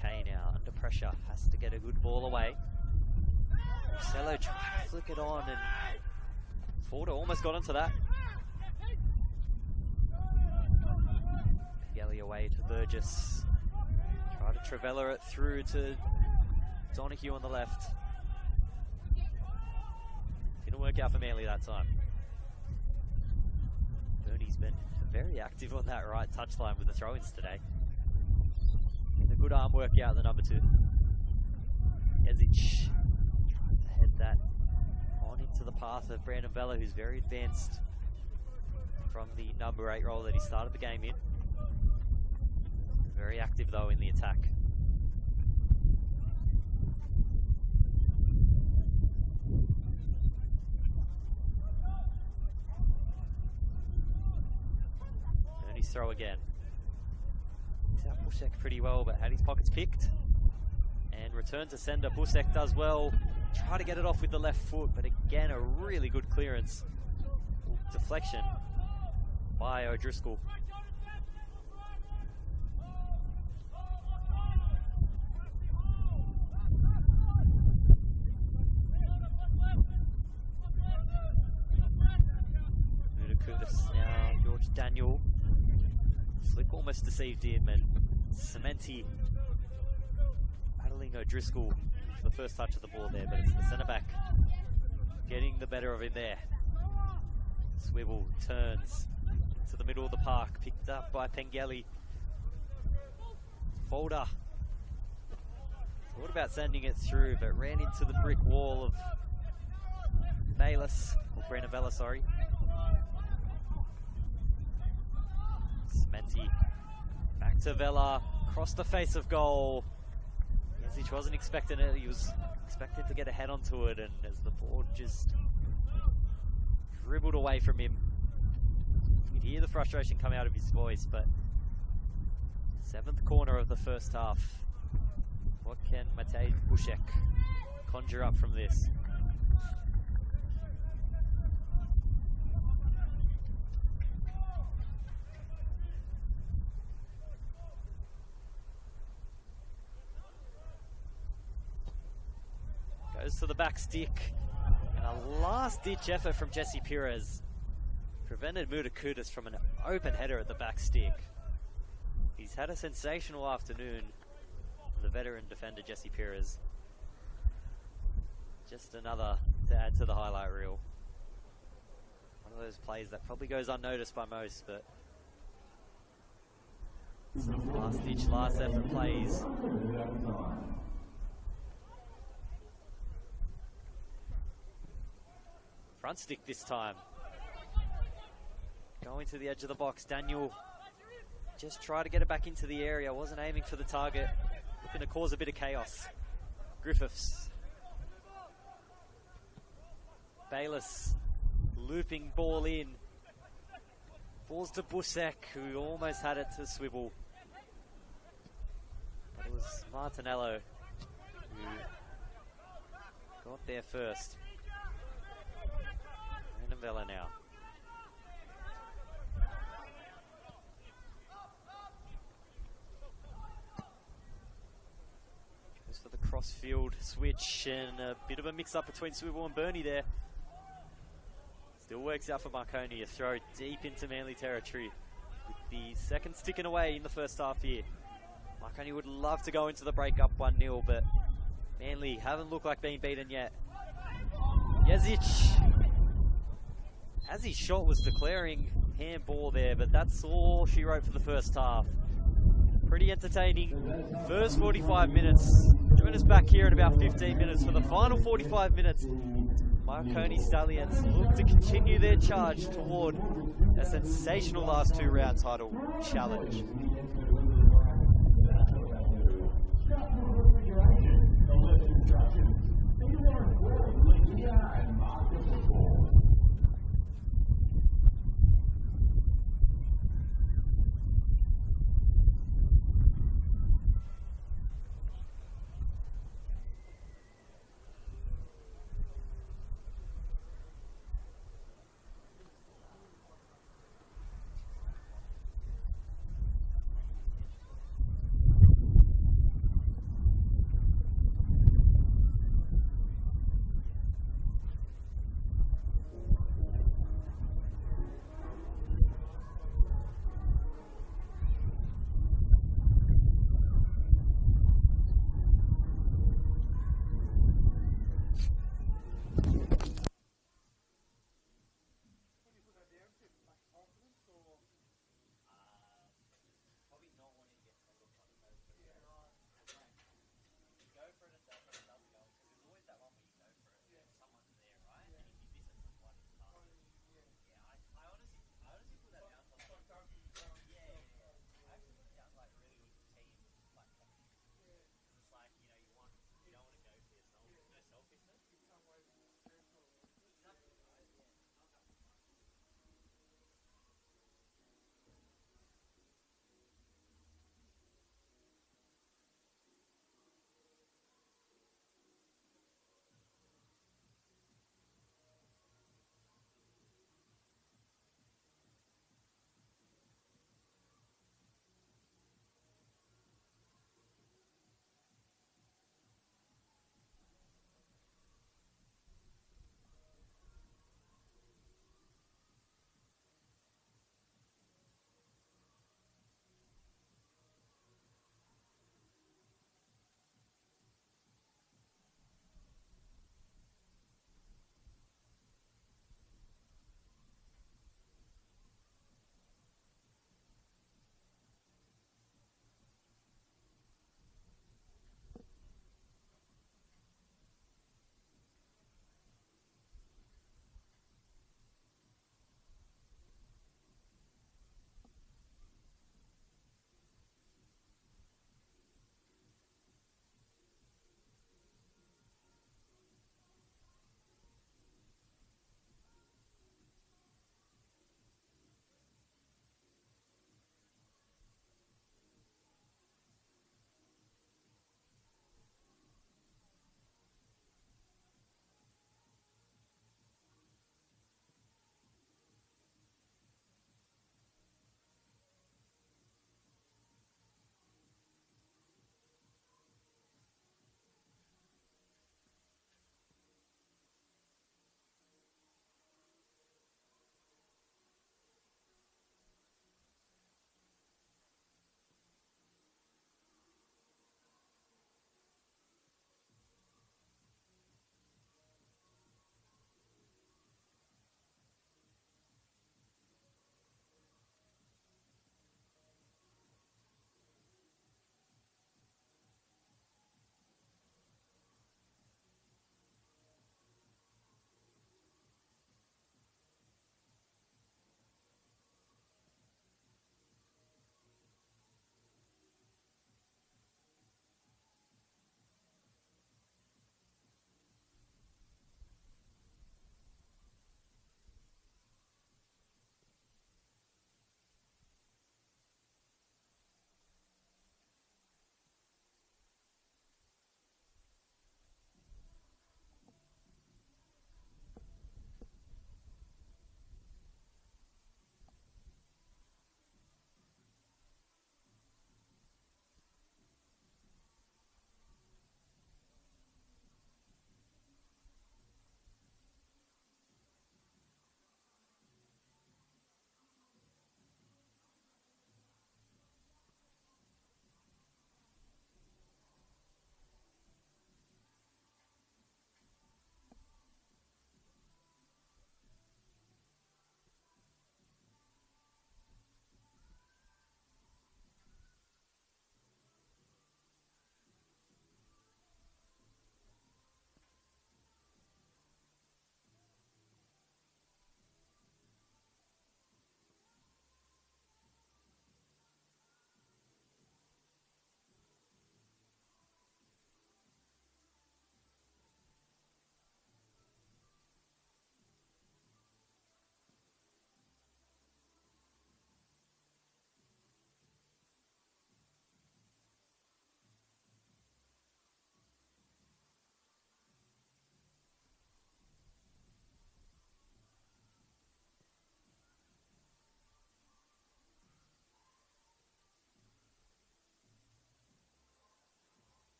Kay now under pressure, has to get a good ball away. Marcelo trying to flick it on, and Forder almost got into that. Gelly away to Burgess. Try to Travella it through to Donahue on the left. Didn't work out for Manly that time. Bernie's been very active on that right touchline with the throw-ins today. Getting a good arm work out the number 2. Ezic trying to head that on into the path of Brandon Vella, who's very advanced from the number 8 role that he started the game in. Very active though in the attack. Bernie's throw again. He's out Busek pretty well, but had his pockets picked. And return to sender, Busek does well. Try to get it off with the left foot, but again, a really good clearance. Deflection by O'Driscoll. Mudakutis now, George Daniel. Flick almost deceived him, and Cementi battling O'Driscoll for the first touch of the ball there, but it's the centre back getting the better of him there. Swivel turns to the middle of the park, picked up by Pengelly. Folder thought about sending it through, but ran into the brick wall of Bayless, or Brandon Vella, sorry. Cementi back to Vella, across the face of goal. He wasn't expecting it, he was expecting to get a head onto it, and as the ball just dribbled away from him, you could hear the frustration come out of his voice. But 7th corner of the first half, what can Matej Busek conjure up from this? Goes to the back stick, and a last-ditch effort from Jesse Pires prevented Mudakutis from an open header at the back stick. He's had a sensational afternoon, the veteran defender Jesse Pires. Just another to add to the highlight reel. One of those plays that probably goes unnoticed by most, but last-ditch, last-effort plays. Front stick this time. Going to the edge of the box. Daniel just try to get it back into the area. Wasn't aiming for the target. Looking to cause a bit of chaos. Griffiths. Bayless looping ball in. Falls to Busek, who almost had it to Swivel. But it was Martinello who got there first. Vella now. Goes for the cross-field switch, and a bit of a mix-up between Swivel and Bernie there. Still works out for Marconi. A throw deep into Manly territory. the second sticking away in the first half here. Marconi would love to go into the break up 1-0, but Manly haven't looked like being beaten yet. Jezic, as his shot was declaring handball there, but that's all she wrote for the first half. Pretty entertaining first 45 minutes. Join us back here in about 15 minutes for the final 45 minutes. Marconi Stallions look to continue their charge toward a sensational last 2-round title challenge.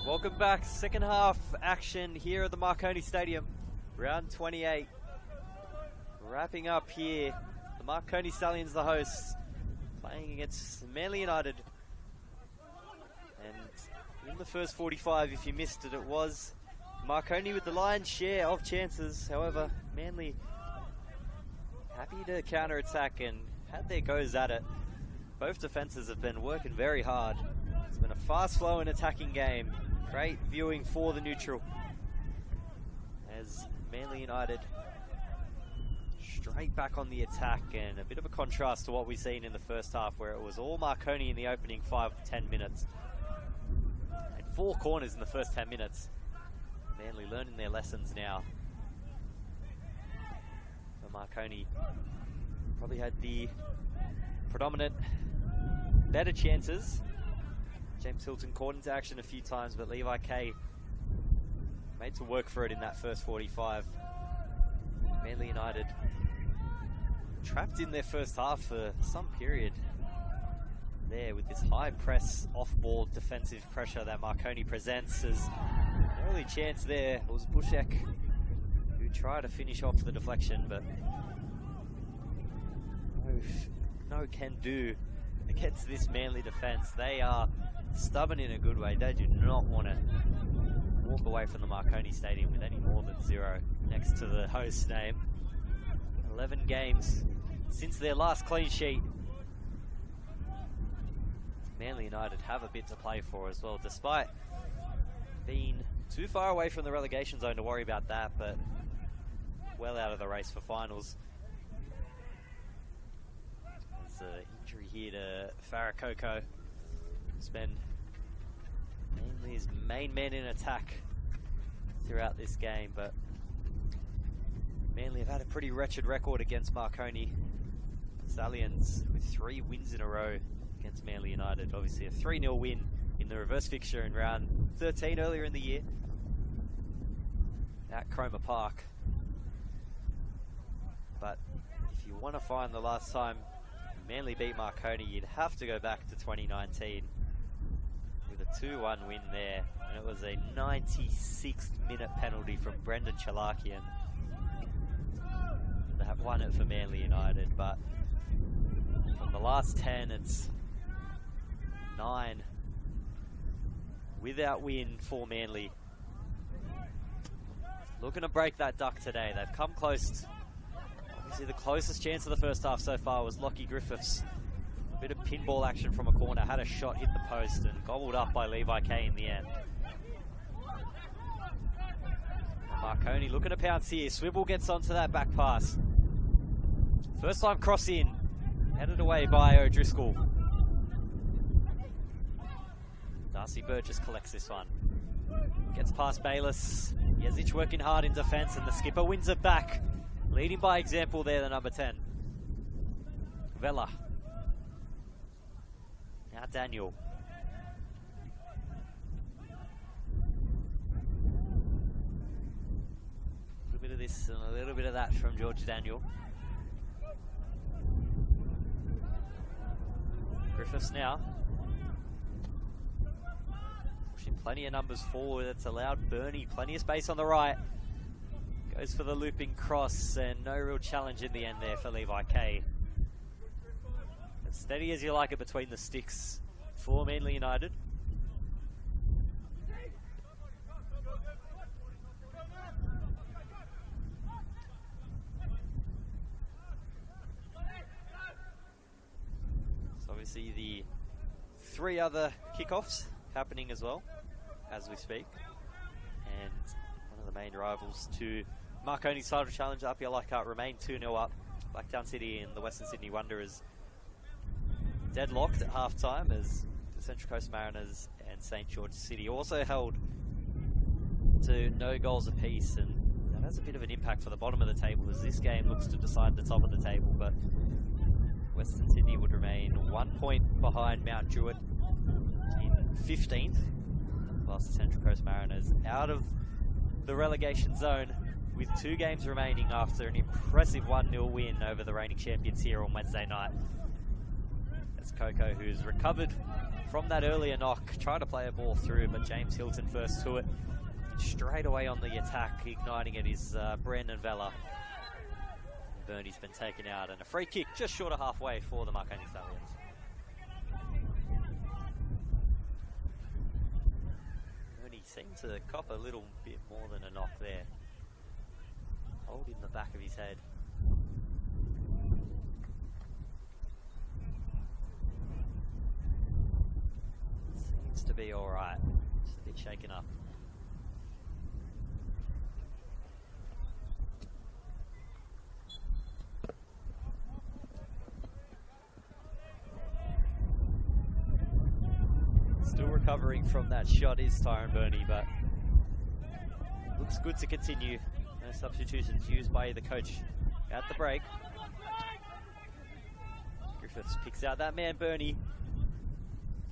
Welcome back, second half action here at the Marconi Stadium, round 28. Wrapping up here, the Marconi Stallions, the hosts, playing against Manly United. And in the first 45, if you missed it, it was Marconi with the lion's share of chances. However, Manly happy to counter-attack and had their goes at it. Both defences have been working very hard. It's been a fast-flowing attacking game. Great viewing for the neutral, as Manly United straight back on the attack, and a bit of a contrast to what we've seen in the first half, where it was all Marconi in the opening 5-10 minutes. And 4 corners in the first 10 minutes. Manly learning their lessons now. But Marconi probably had the predominant better chances. James Hilton caught into action a few times, but Levi K made to work for it in that first 45. Manly United trapped in their first half for some period there with this high press off-ball defensive pressure that Marconi presents. As an early chance there, it was Bushek who tried to finish off the deflection, but no can do against this Manly defense. They are stubborn in a good way. They do not want to walk away from the Marconi Stadium with any more than 0 next to the host's name. 11 games since their last clean sheet. Manly United have a bit to play for as well, despite being too far away from the relegation zone to worry about that, but well out of the race for finals. There's an injury here to Farakoko, who's been mainly his main man in attack throughout this game, but Manly have had a pretty wretched record against Marconi Stallions, with 3 wins in a row against Manly United. Obviously a 3-0 win in the reverse fixture in round 13 earlier in the year at Cromer Park. But if you want to find the last time Manly beat Marconi, you'd have to go back to 2019 with a 2-1 win there, and it was a 96th minute penalty from Brendan Chalakian that won it for Manly United. But from the last 10, it's 9 without win for Manly. Looking to break that duck today. They've come close. Obviously the closest chance of the first half so far was Lockie Griffiths. A bit of pinball action from a corner, had a shot hit the post and gobbled up by Levi K in the end. Marconi looking to pounce here. Swivel gets onto that back pass. First time cross in, headed away by O'Driscoll. Darcy Burgess collects this one. Gets past Bayliss. Jezic working hard in defence, and the skipper wins it back. Leading by example there, the number 10. Vela. Now Daniel. A little bit of this and a little bit of that from George Daniel. Griffiths now. Pushing plenty of numbers forward. That's allowed Bernie plenty of space on the right. Goes for the looping cross, and no real challenge in the end there for Levi K. As steady as you like it between the sticks for Manly United. So obviously the 3 other kickoffs happening as well, as we speak. And one of the main rivals to Marconi's title challenge, RPL Leichhardt, remain 2-0 up. Blacktown City and the Western Sydney Wanderers deadlocked at halftime, as the Central Coast Mariners and St George City also held to no goals apiece, and that has a bit of an impact for the bottom of the table, as this game looks to decide the top of the table. But Western Sydney would remain 1 point behind Mount Druitt in 15th, whilst the Central Coast Mariners out of the relegation zone with 2 games remaining after an impressive 1-0 win over the reigning champions here on Wednesday night. As Coco, who's recovered from that earlier knock, tried to play a ball through, but James Hilton first to it. Straight away on the attack, igniting it is Brandon Vella. Bernie's been taken out, and a free kick just short of halfway for the Marconi Stallions. Bernie seemed to cop a little bit more than a knock there. Holding the back of his head. Seems to be alright. Just a bit shaken up. Still recovering from that shot is Tyron Burney, but looks good to continue. No substitutions used by the coach at the break. Griffiths picks out that man, Burney.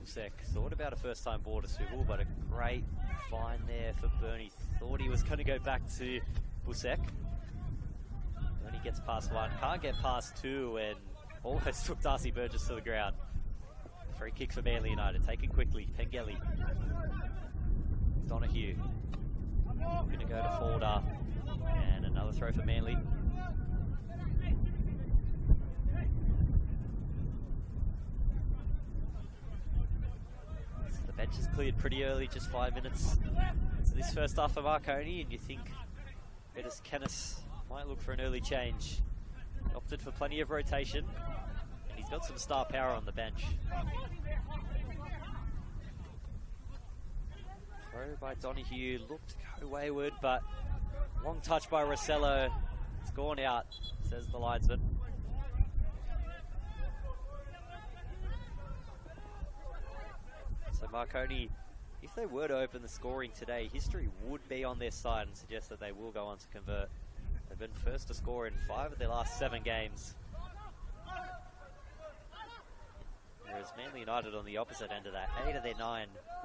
Busek thought about a first-time border swivel, but a great find there for Burney. Thought he was going to go back to Busek. Burney gets past 1, can't get past 2, and almost took Darcy Burgess to the ground. Free kick for Manly United, taken quickly. Pengelly. Donahue. Going to go to Forder. And another throw for Manly. So the bench is cleared pretty early, just 5 minutes. So this first half for Marconi, and you think Bettis Kennis might look for an early change. He opted for plenty of rotation, and he's got some star power on the bench. Throw by Donahue, looked to go wayward, but long touch by Rossello. It's gone out, says the linesman. So Marconi, if they were to open the scoring today, history would be on their side and suggest that they will go on to convert. They've been first to score in 5 of their last 7 games. Whereas Manly United on the opposite end of that, 8 of their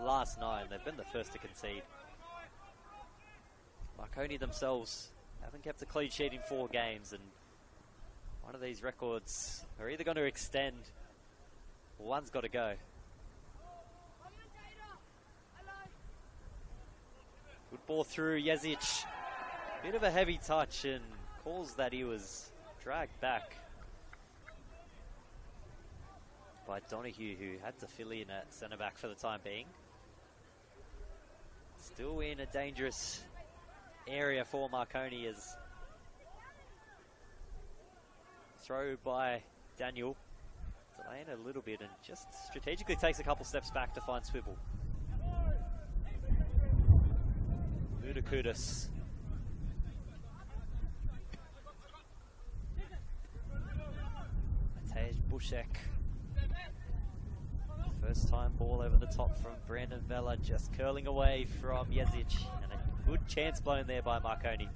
last 9, they've been the first to concede. Marconi themselves haven't kept a clean sheet in 4 games, and one of these records are either going to extend or one's got to go. Good ball through Jezic. Bit of a heavy touch, and calls that he was dragged back by Donahue, who had to fill in at centre-back for the time being. Still in a dangerous area for Marconi, as throw by Daniel, delaying a little bit and just strategically takes a couple steps back to find Swivel. Mudakudis. Matej Busek. First time ball over the top from Brandon Vella, just curling away from Jezic, and a good chance blown there by Marconi.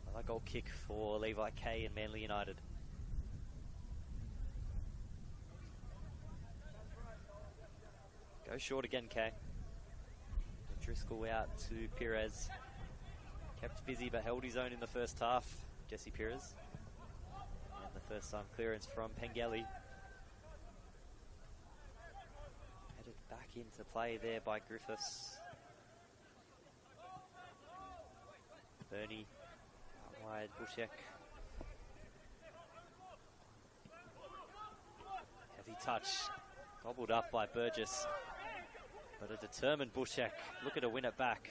Another goal kick for Levi Kay and Manly United. Go short again, Kay. Driscoll out to Perez. Kept busy but held his own in the first half, Jesse Perez. And the first time clearance from Pengelly. Headed back into play there by Griffiths. Bernie out wide, Busek. Heavy touch, gobbled up by Burgess. But a determined Busek looking to win it back.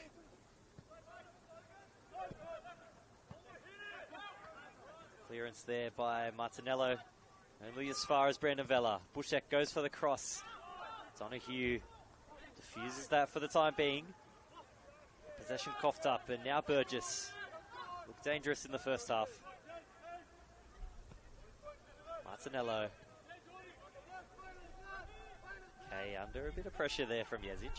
Clearance there by Martinello. Only as far as Brandon Vella. Bushek goes for the cross. Donahue diffuses that for the time being. Possession coughed up, and now Burgess. Looked dangerous in the first half. Martinello. Okay, under a bit of pressure there from Jezic.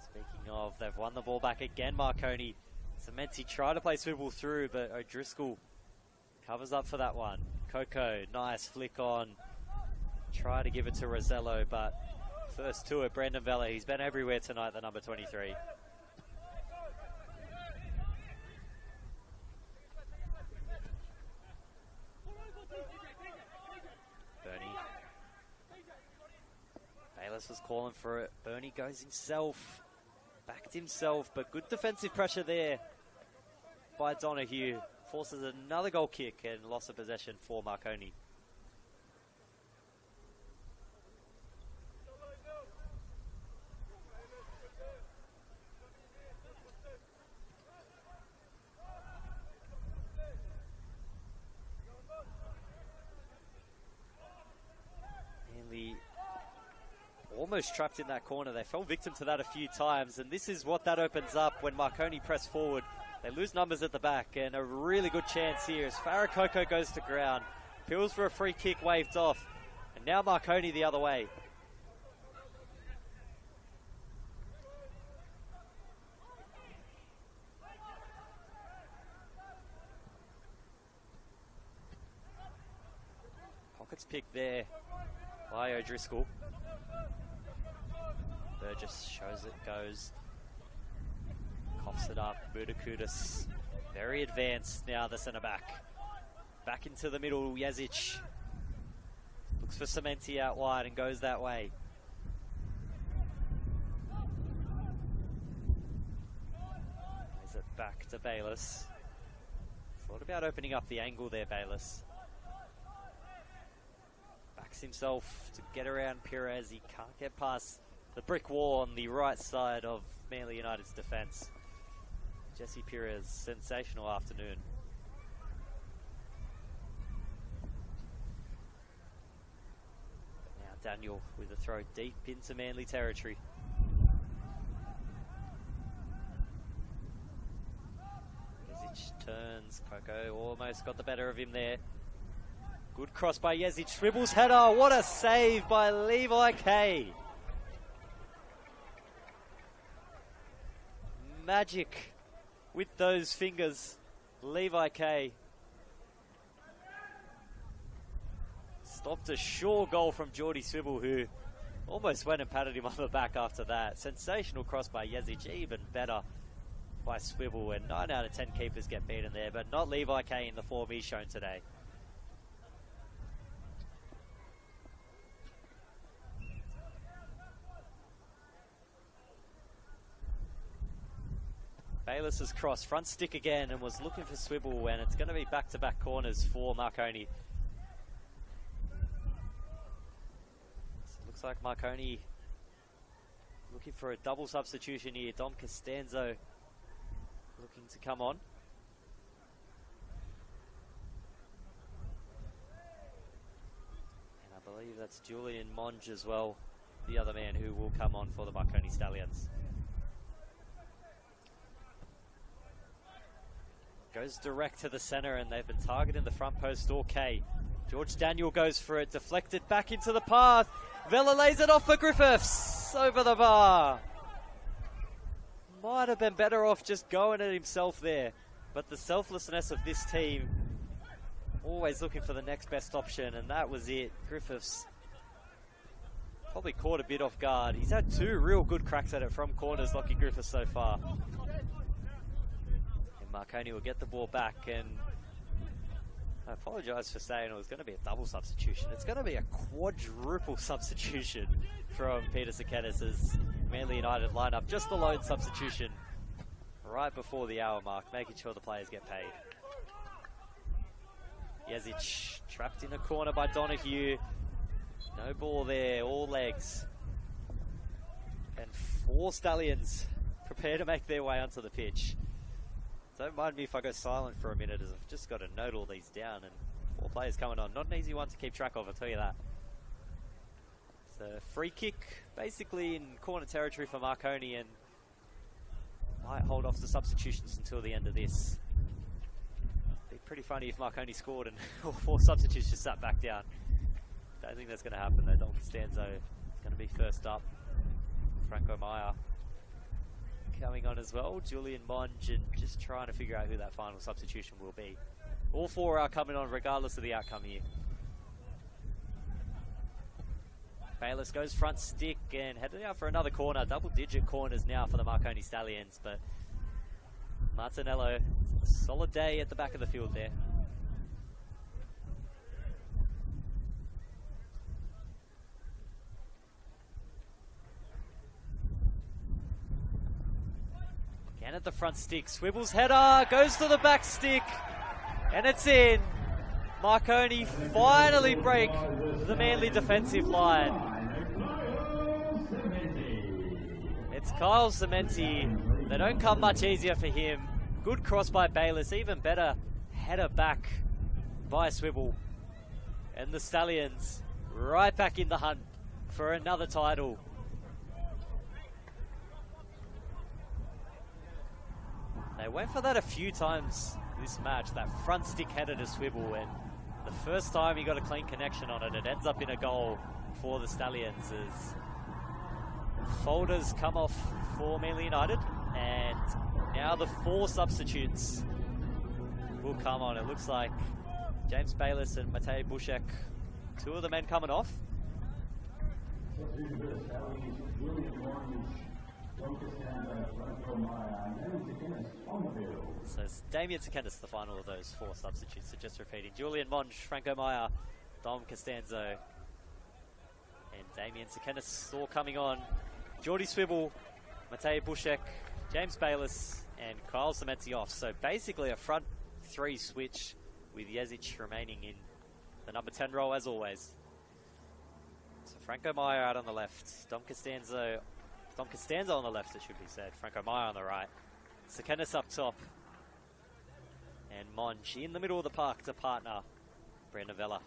Speaking of, they've won the ball back again, Marconi. Cementi tried to play Swivel through, but O'Driscoll covers up for that one. Coco, nice flick on. Try to give it to Rosello, but first to it, Brandon Vella. He's been everywhere tonight, the number 23. Bernie. Bayless was calling for it. Bernie goes himself. Backed himself, but good defensive pressure there by Donahue. Forces another goal kick and loss of possession for Marconi. Nearly almost trapped in that corner. They fell victim to that a few times, and this is what that opens up when Marconi press forward. They lose numbers at the back, and a really good chance here as Farah Coco goes to ground. Peels for a free kick, waved off. And now Marconi the other way. Pockets picked there by O'Driscoll. Burgess shows it goes. Coughs it up. Budakudis very advanced now, the centre back. Back into the middle, Jezic. Looks for Cementi out wide and goes that way. Plays it back to Bayless. Thought about opening up the angle there, Bayless. Backs himself to get around Perez. He can't get past the brick wall on the right side of Manly United's defence. Jesse Perez, sensational afternoon. Now Daniel with a throw deep into Manly territory. Jezic turns. Coco almost got the better of him there. Good cross by Jezic. Swibbles header. What a save by Levi K. Magic with those fingers, Levi K. Stopped a sure goal from Geordie Swibble, who almost went and patted him on the back after that. Sensational cross by Jezic, even better by Swibble, and 9 out of 10 keepers get beaten there, but not Levi K in the form he's shown today. Bayless's cross, front stick again, and was looking for Swibble, and it's going to be back-to-back corners for Marconi. So it looks like Marconi looking for a double substitution here. Dom Costanzo looking to come on. And I believe that's Julian Monge as well, the other man who will come on for the Marconi Stallions. Goes direct to the centre, and they've been targeting the front post all K. George Daniel goes for it, deflected back into the path. Vella lays it off for Griffiths, over the bar. Might have been better off just going at himself there, but the selflessness of this team, always looking for the next best option, and that was it. Griffiths probably caught a bit off guard. He's had 2 real good cracks at it from corners, Lockie Griffiths so far. Marconi will get the ball back, and I apologise for saying it was going to be a double substitution. It's going to be a quadruple substitution from Peter Saketis' Manly United lineup. Just the lone substitution right before the hour mark, making sure the players get paid. Jezic trapped in a corner by Donahue. No ball there, all legs. And 4 Stallions prepare to make their way onto the pitch. Don't mind me if I go silent for a minute, as I've just got to note all these down, and 4 players coming on. Not an easy one to keep track of, I'll tell you that. So free kick, basically in corner territory for Marconi, and might hold off the substitutions until the end of this. It'd be pretty funny if Marconi scored and all 4 substitutes just sat back down. Don't think that's going to happen though. Dom Costanzo is going to be first up. Franco Meyer coming on as well. Julian Monge, and just trying to figure out who that final substitution will be. All 4 are coming on regardless of the outcome here. Bayless goes front stick and heading out for another corner. Double-digit corners now for the Marconi Stallions, but Martinello, solid day at the back of the field there. Again at the front stick, Swibbles header, goes to the back stick, and it's in. Marconi finally break the Manly defensive line. It's Kyle Cementi. They don't come much easier for him. Good cross by Bayless, even better header back by Swibble. And the Stallions right back in the hunt for another title. They went for that a few times this match, that front stick header to Swibble, and the first time he got a clean connection on it, it ends up in a goal for the Stallions as folders come off for Manly United, and now the 4 substitutes will come on. It looks like James Bayless and Matej Bušek, 2 of the men coming off. So it's Damien Tsakenis, the final of those 4 substitutes. So just repeating, Julian Monge, Franco Meyer, Dom Costanzo, and Damien Tsakenis all coming on. Jordy Swibble, Matej Bušek, James Bayless, and Kyle Cementi off. So basically a front 3 switch with Jezic remaining in the number 10 role as always. So Franco Meyer out on the left, Dom Costanzo on the left, it should be said. Franco Meyer on the right. Tsakenis up top. And Monge in the middle of the park to partner Brandon Vella.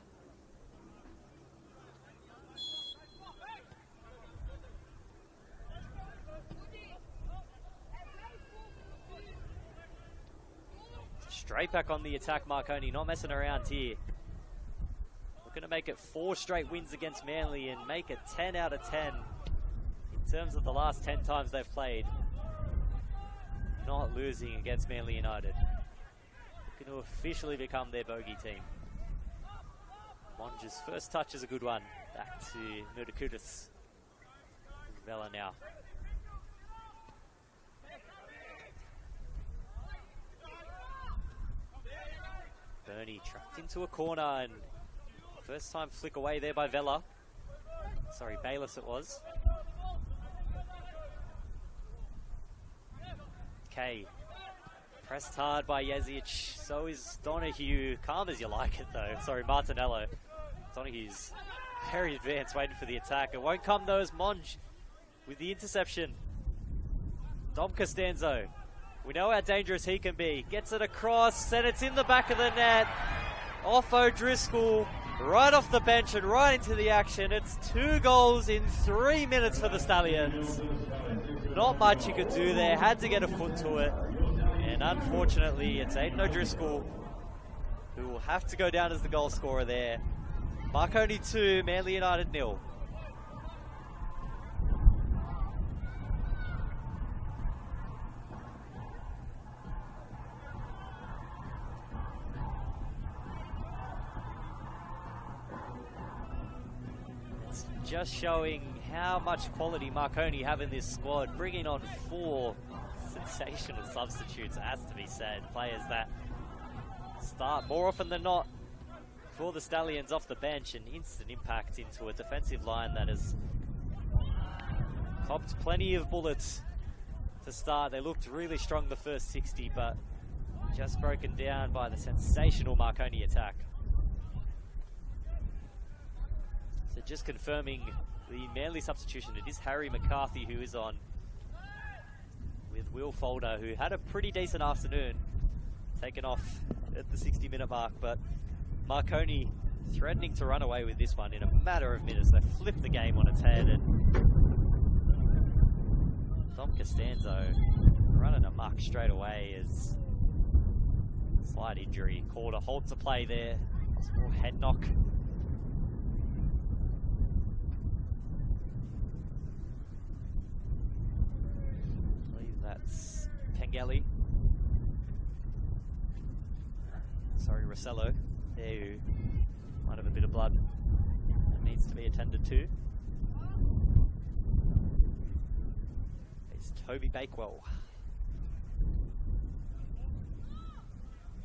Straight back on the attack, Marconi, not messing around here. Looking to make it 4 straight wins against Manly and make it 10 out of 10 in terms of the last 10 times they've played. Not losing against Manly United. Looking to officially become their bogey team. Monge's first touch is a good one. Back to Murdakutis. Vella now. Bernie trapped into a corner, and first time flick away there by Vella. Sorry, Bayless it was. Okay. Pressed hard by Jezic. So is Donahue. Calm as you like it though. Sorry, Martinello. Donahue's very advanced, waiting for the attack. It won't come though as Monge with the interception. Dom Costanzo. We know how dangerous he can be. Gets it across, and it's in the back of the net. Off O'Driscoll, right off the bench and right into the action. It's 2 goals in 3 minutes for the Stallions. Not much you could do there. Had to get a foot to it. And unfortunately, it's Aiden O'Driscoll who will have to go down as the goal scorer there. Marconi 2, Manly United 0. Just showing how much quality Marconi have in this squad, bringing on 4 sensational substitutes, has to be said. Players that start more often than not for the Stallions off the bench, and instant impact into a defensive line that has copped plenty of bullets to start. They looked really strong the first 60, but just broken down by the sensational Marconi attack. So just confirming the Manly substitution, it is Harry McCarthy who is on with Will Folder, who had a pretty decent afternoon taken off at the 60-minute mark, but Marconi threatening to run away with this one in a matter of minutes. They flipped the game on its head, and Dom Costanzo running amok straight away as slight injury called a halt to play there. Possible head knock. I believe that's Pengeli. Sorry, Rossello. There, who might have a bit of blood that needs to be attended to. It's Toby Bakewell.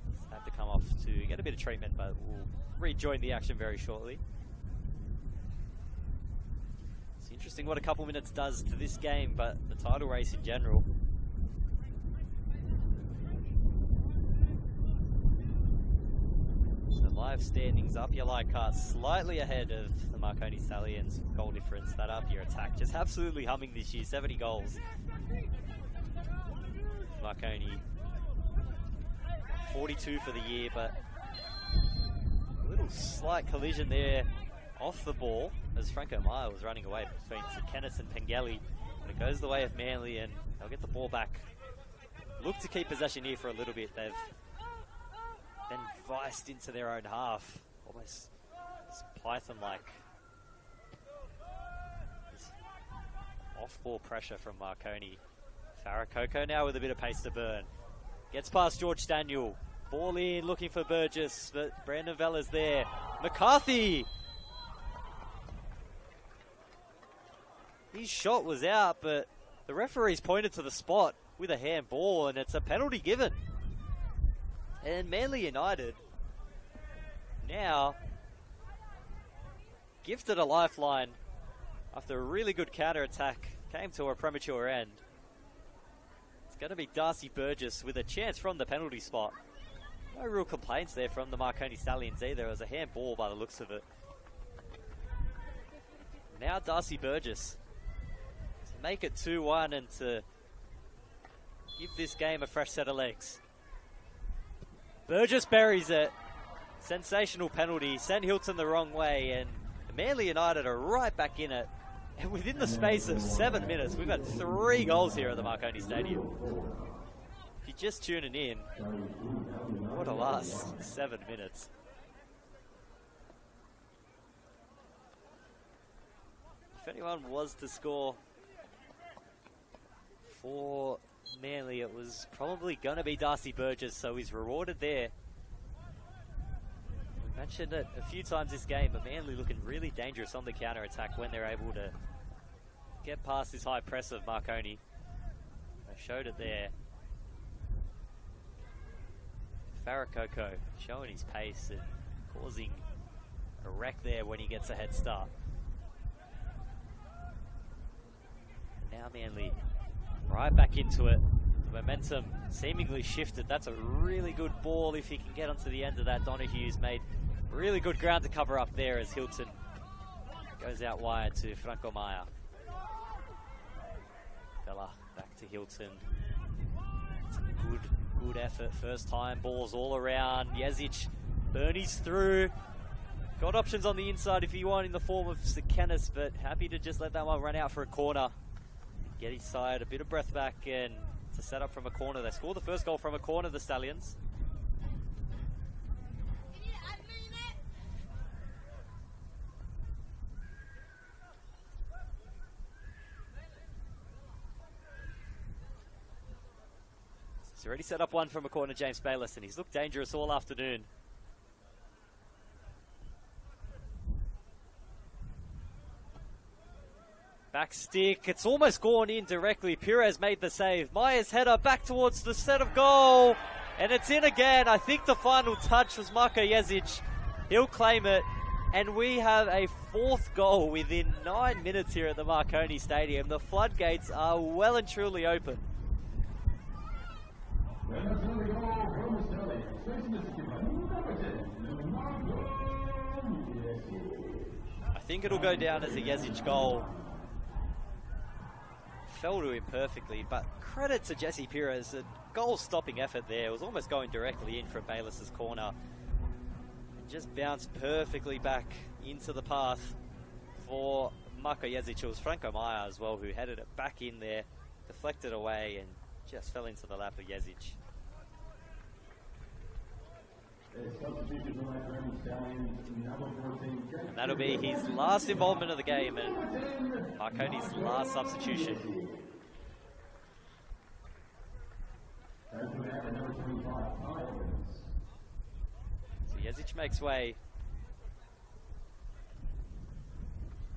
He's had to come off to get a bit of treatment, but will rejoin the action very shortly. It's interesting what a couple minutes does to this game, but the title race in general. Live standings, up your light car, slightly ahead of the Marconi Stallions. Goal difference, that up your attack. Just absolutely humming this year, 70 goals. Marconi, 42 for the year, but a little slight collision there off the ball as Franco Meyer was running away between Kennis and Pengeli. But it goes the way of Manly, and they'll get the ball back. Look to keep possession here for a little bit. They've then viced into their own half. Almost Python-like. Off-ball pressure from Marconi. Farrakoko now with a bit of pace to burn. Gets past George Daniel. Ball in, looking for Burgess, but Brandon Vella's there. McCarthy! His shot was out, but the referee's pointed to the spot with a handball, and it's a penalty given. And Manly United now gifted a lifeline after a really good counter-attack came to a premature end. It's going to be Darcy Burgess with a chance from the penalty spot. No real complaints there from the Marconi Stallions either. It was a handball by the looks of it. Now Darcy Burgess to make it 2-1 and to give this game a fresh set of legs. Burgess buries it. Sensational penalty. Sent Hilton the wrong way, and Manly United are right back in it. And within the space of 7 minutes, we've had 3 goals here at the Marconi Stadium. If you're just tuning in, what a last 7 minutes. If anyone was to score for Manly, it was probably going to be Darcy Burgess, so he's rewarded there. We mentioned it a few times this game, but Manly looking really dangerous on the counter-attack when they're able to get past this high press of Marconi. They showed it there. Farrakoko showing his pace and causing a wreck there when he gets a head start. Now Manly right back into it. The momentum seemingly shifted. That's a really good ball if he can get onto the end of that. Donohue's made really good ground to cover up there as Hilton goes out wide to Franco Meyer. Bella back to Hilton. It's a good effort. First time, balls all around. Jezic, Bernie's through. Got options on the inside if you want in the form of Sekenis, but happy to just let that one run out for a corner. Get his side a bit of breath back, and to set up from a corner. They scored the first goal from a corner, the Stallions. He's already set up one from a corner, James Bayless, and he's looked dangerous all afternoon. Back stick, it's almost gone in directly. Pires made the save. Myers header back towards the set of goal, and it's in again. I think the final touch was Marko Jezic. He'll claim it, and we have a 4th goal within 9 minutes here at the Marconi Stadium. The floodgates are well and truly open. I think it'll go down as a Jezic goal. fell to him perfectly, but credit to Jesse Pires, a goal-stopping effort there. It was almost going directly in from Bayless's corner. And just bounced perfectly back into the path for Marko Jezic. It was Franco Maia as well who headed it back in there, deflected away, and just fell into the lap of Jezic. And that'll be his last involvement of the game and Marconi's last substitution. So Jezic makes way.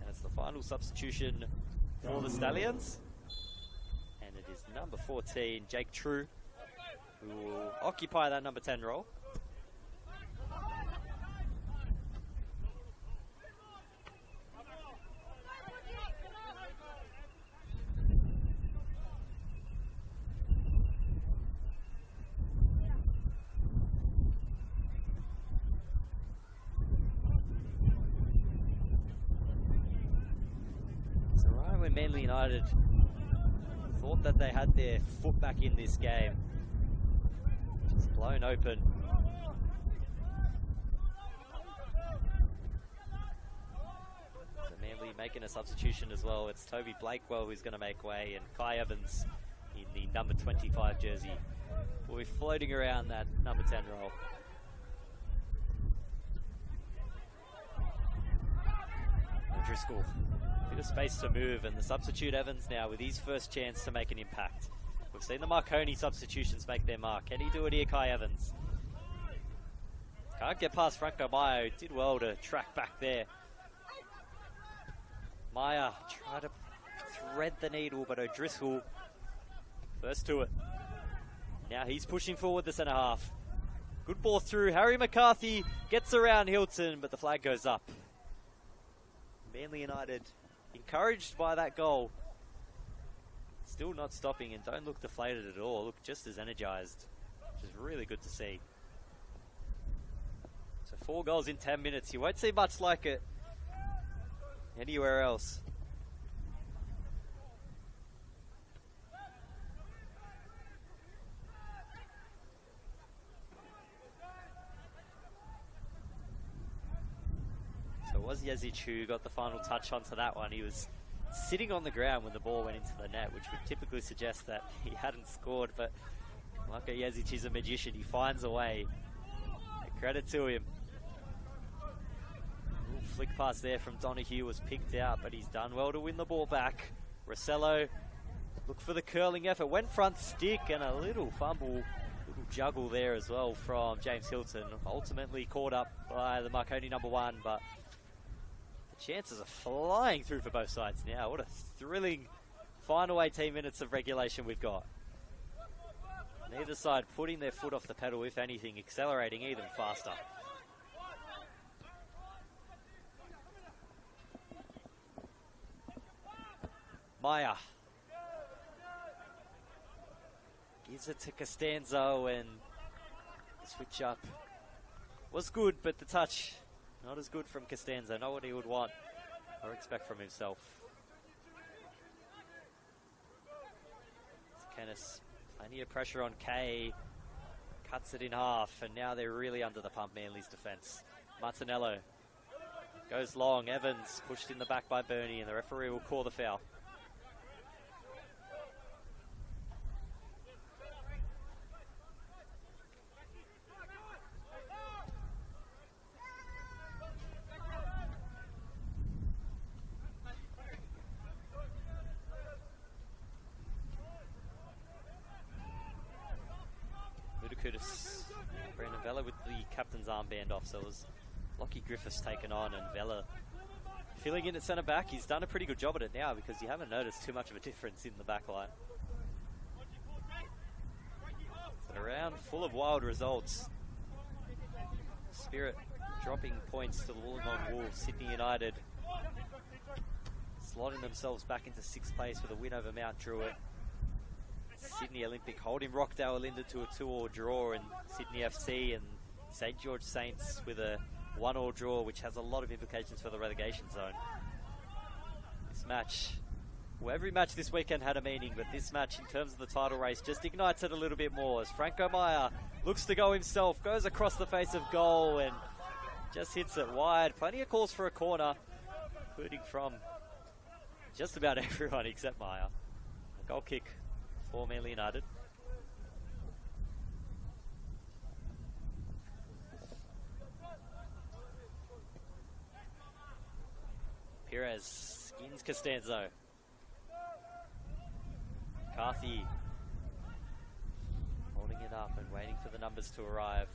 And it's the final substitution for the Stallions. And it is number 14, Jake True, who will occupy that number 10 role. Manly United thought that they had their foot back in this game. Just blown open. So Manly making a substitution as well. It's Toby Blakewell who's going to make way, and Kai Evans in the number 25 jersey will be floating around that number 10 role. Driscoll. Bit of space to move, and the substitute Evans now with his first chance to make an impact. We've seen the Marconi substitutions make their mark. Can he do it here, Kai Evans? Can't get past Franco Maia, who did well to track back there. Maia tried to thread the needle, but O'Driscoll first to it. Now he's pushing forward the centre half. Good ball through. Harry McCarthy gets around Hilton, but the flag goes up. Manly United encouraged by that goal. Still not stopping, and don't look deflated at all. Look just as energised, which is really good to see. So 4 goals in 10 minutes. You won't see much like it anywhere else. So it was Jezic who got the final touch onto that one. He was sitting on the ground when the ball went into the net, which would typically suggest that he hadn't scored, but Marko Jezic is a magician. He finds a way. Credit to him. Flick pass there from Donahue was picked out, but he's done well to win the ball back. Rossello, look for the curling effort, went front stick, and a little fumble, little juggle there as well from James Hilton. Ultimately caught up by the Marconi number 1, but the chances are flying through for both sides now. What a thrilling final 18 minutes of regulation we've got. Neither side putting their foot off the pedal, if anything, accelerating even faster. Maia gives it to Costanzo, and the switch up was good, but the touch not as good from Costanzo. Not what he would want or expect from himself. Kennis, plenty of pressure on Kay, cuts it in half, and now they're really under the pump, Manly's defence. Martinello goes long. Evans pushed in the back by Bernie, and the referee will call the foul. Brandon Vella with the captain's armband off, so it was Lockie Griffiths taken on, and Vella filling in at centre back. He's done a pretty good job at it now, because you haven't noticed too much of a difference in the back line. It's a round full of wild results. Spirit dropping points to the Wollongong Wolves. Sydney United slotting themselves back into 6th place with a win over Mount Druitt. Sydney Olympic holding Rockdale Olinda to a 2-2 draw, and Sydney FC and St George Saints with a 1-1 draw, which has a lot of implications for the relegation zone. This match Well, every match this weekend had a meaning, but this match, in terms of the title race, just ignites it a little bit more as Franco Meyer looks to go himself, goes across the face of goal and just hits it wide. Plenty of calls for a corner, including from just about everyone except Meyer. A goal kick for Manly United. Perez skins Costanzo. McCarthy holding it up and waiting for the numbers to arrive.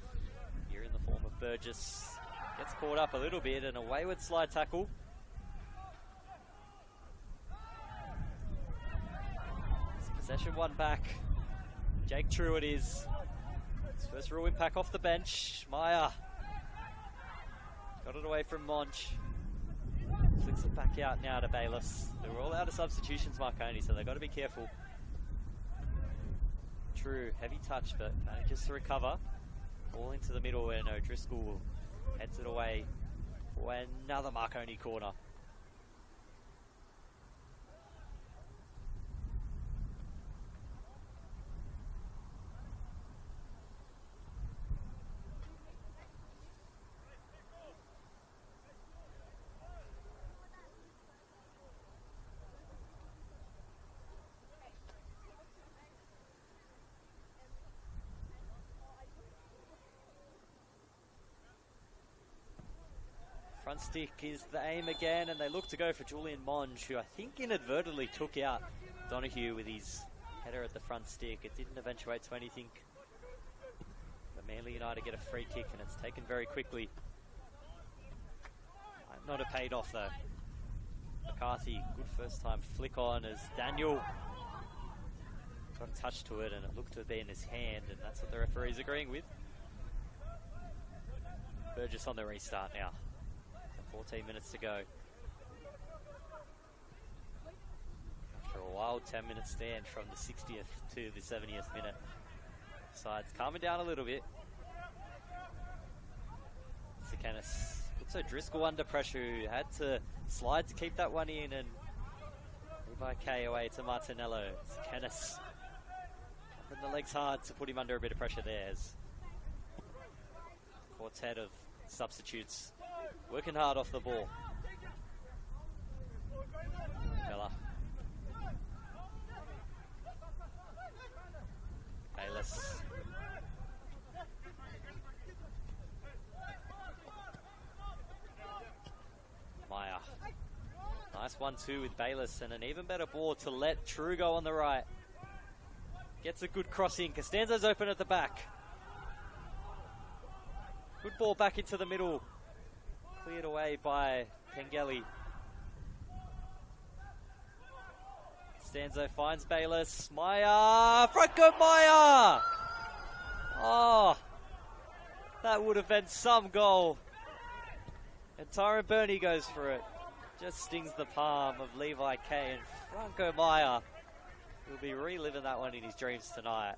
Here in the form of Burgess. Gets caught up a little bit and a wayward slide tackle. It's possession one back. Jake True it is. His first real impact off the bench. Meyer got it away from Monch. Flicks it back out now to Bayless. They were all out of substitutions, Marconi, so they've got to be careful. True, heavy touch, but manages to recover. Ball into the middle and O'Driscoll heads it away for another Marconi corner. Front stick is the aim again, and they look to go for Julian Monge, who I think inadvertently took out Donahue with his header at the front stick. It didn't eventuate to anything. But Manly United get a free kick, and it's taken very quickly. Might not have paid off though. McCarthy, good first time flick on as Daniel got a touch to it, and it looked to be in his hand, and that's what the referee's agreeing with. Burgess on the restart now. 14 minutes to go. After a wild 10-minute stand from the 60th to the 70th minute. Sides calming down a little bit. Sakanis looks like Driscoll under pressure, who had to slide to keep that one in, and Levi K away to Martinello. Sakanis pumping the legs hard to put him under a bit of pressure there. As quartet of substitutes working hard off the ball. Miller. Bayless. Meyer. Nice 1-2 with Bayless, and an even better ball to let True go on the right. Gets a good crossing. Costanzo's open at the back. Good ball back into the middle. Cleared away by Pengelly. Costanzo finds Bayless. Meyer! Franco Meyer! Oh, that would have been some goal. And Tyron Burney goes for it. Just stings the palm of Levi K. And Franco Meyer will be reliving that one in his dreams tonight.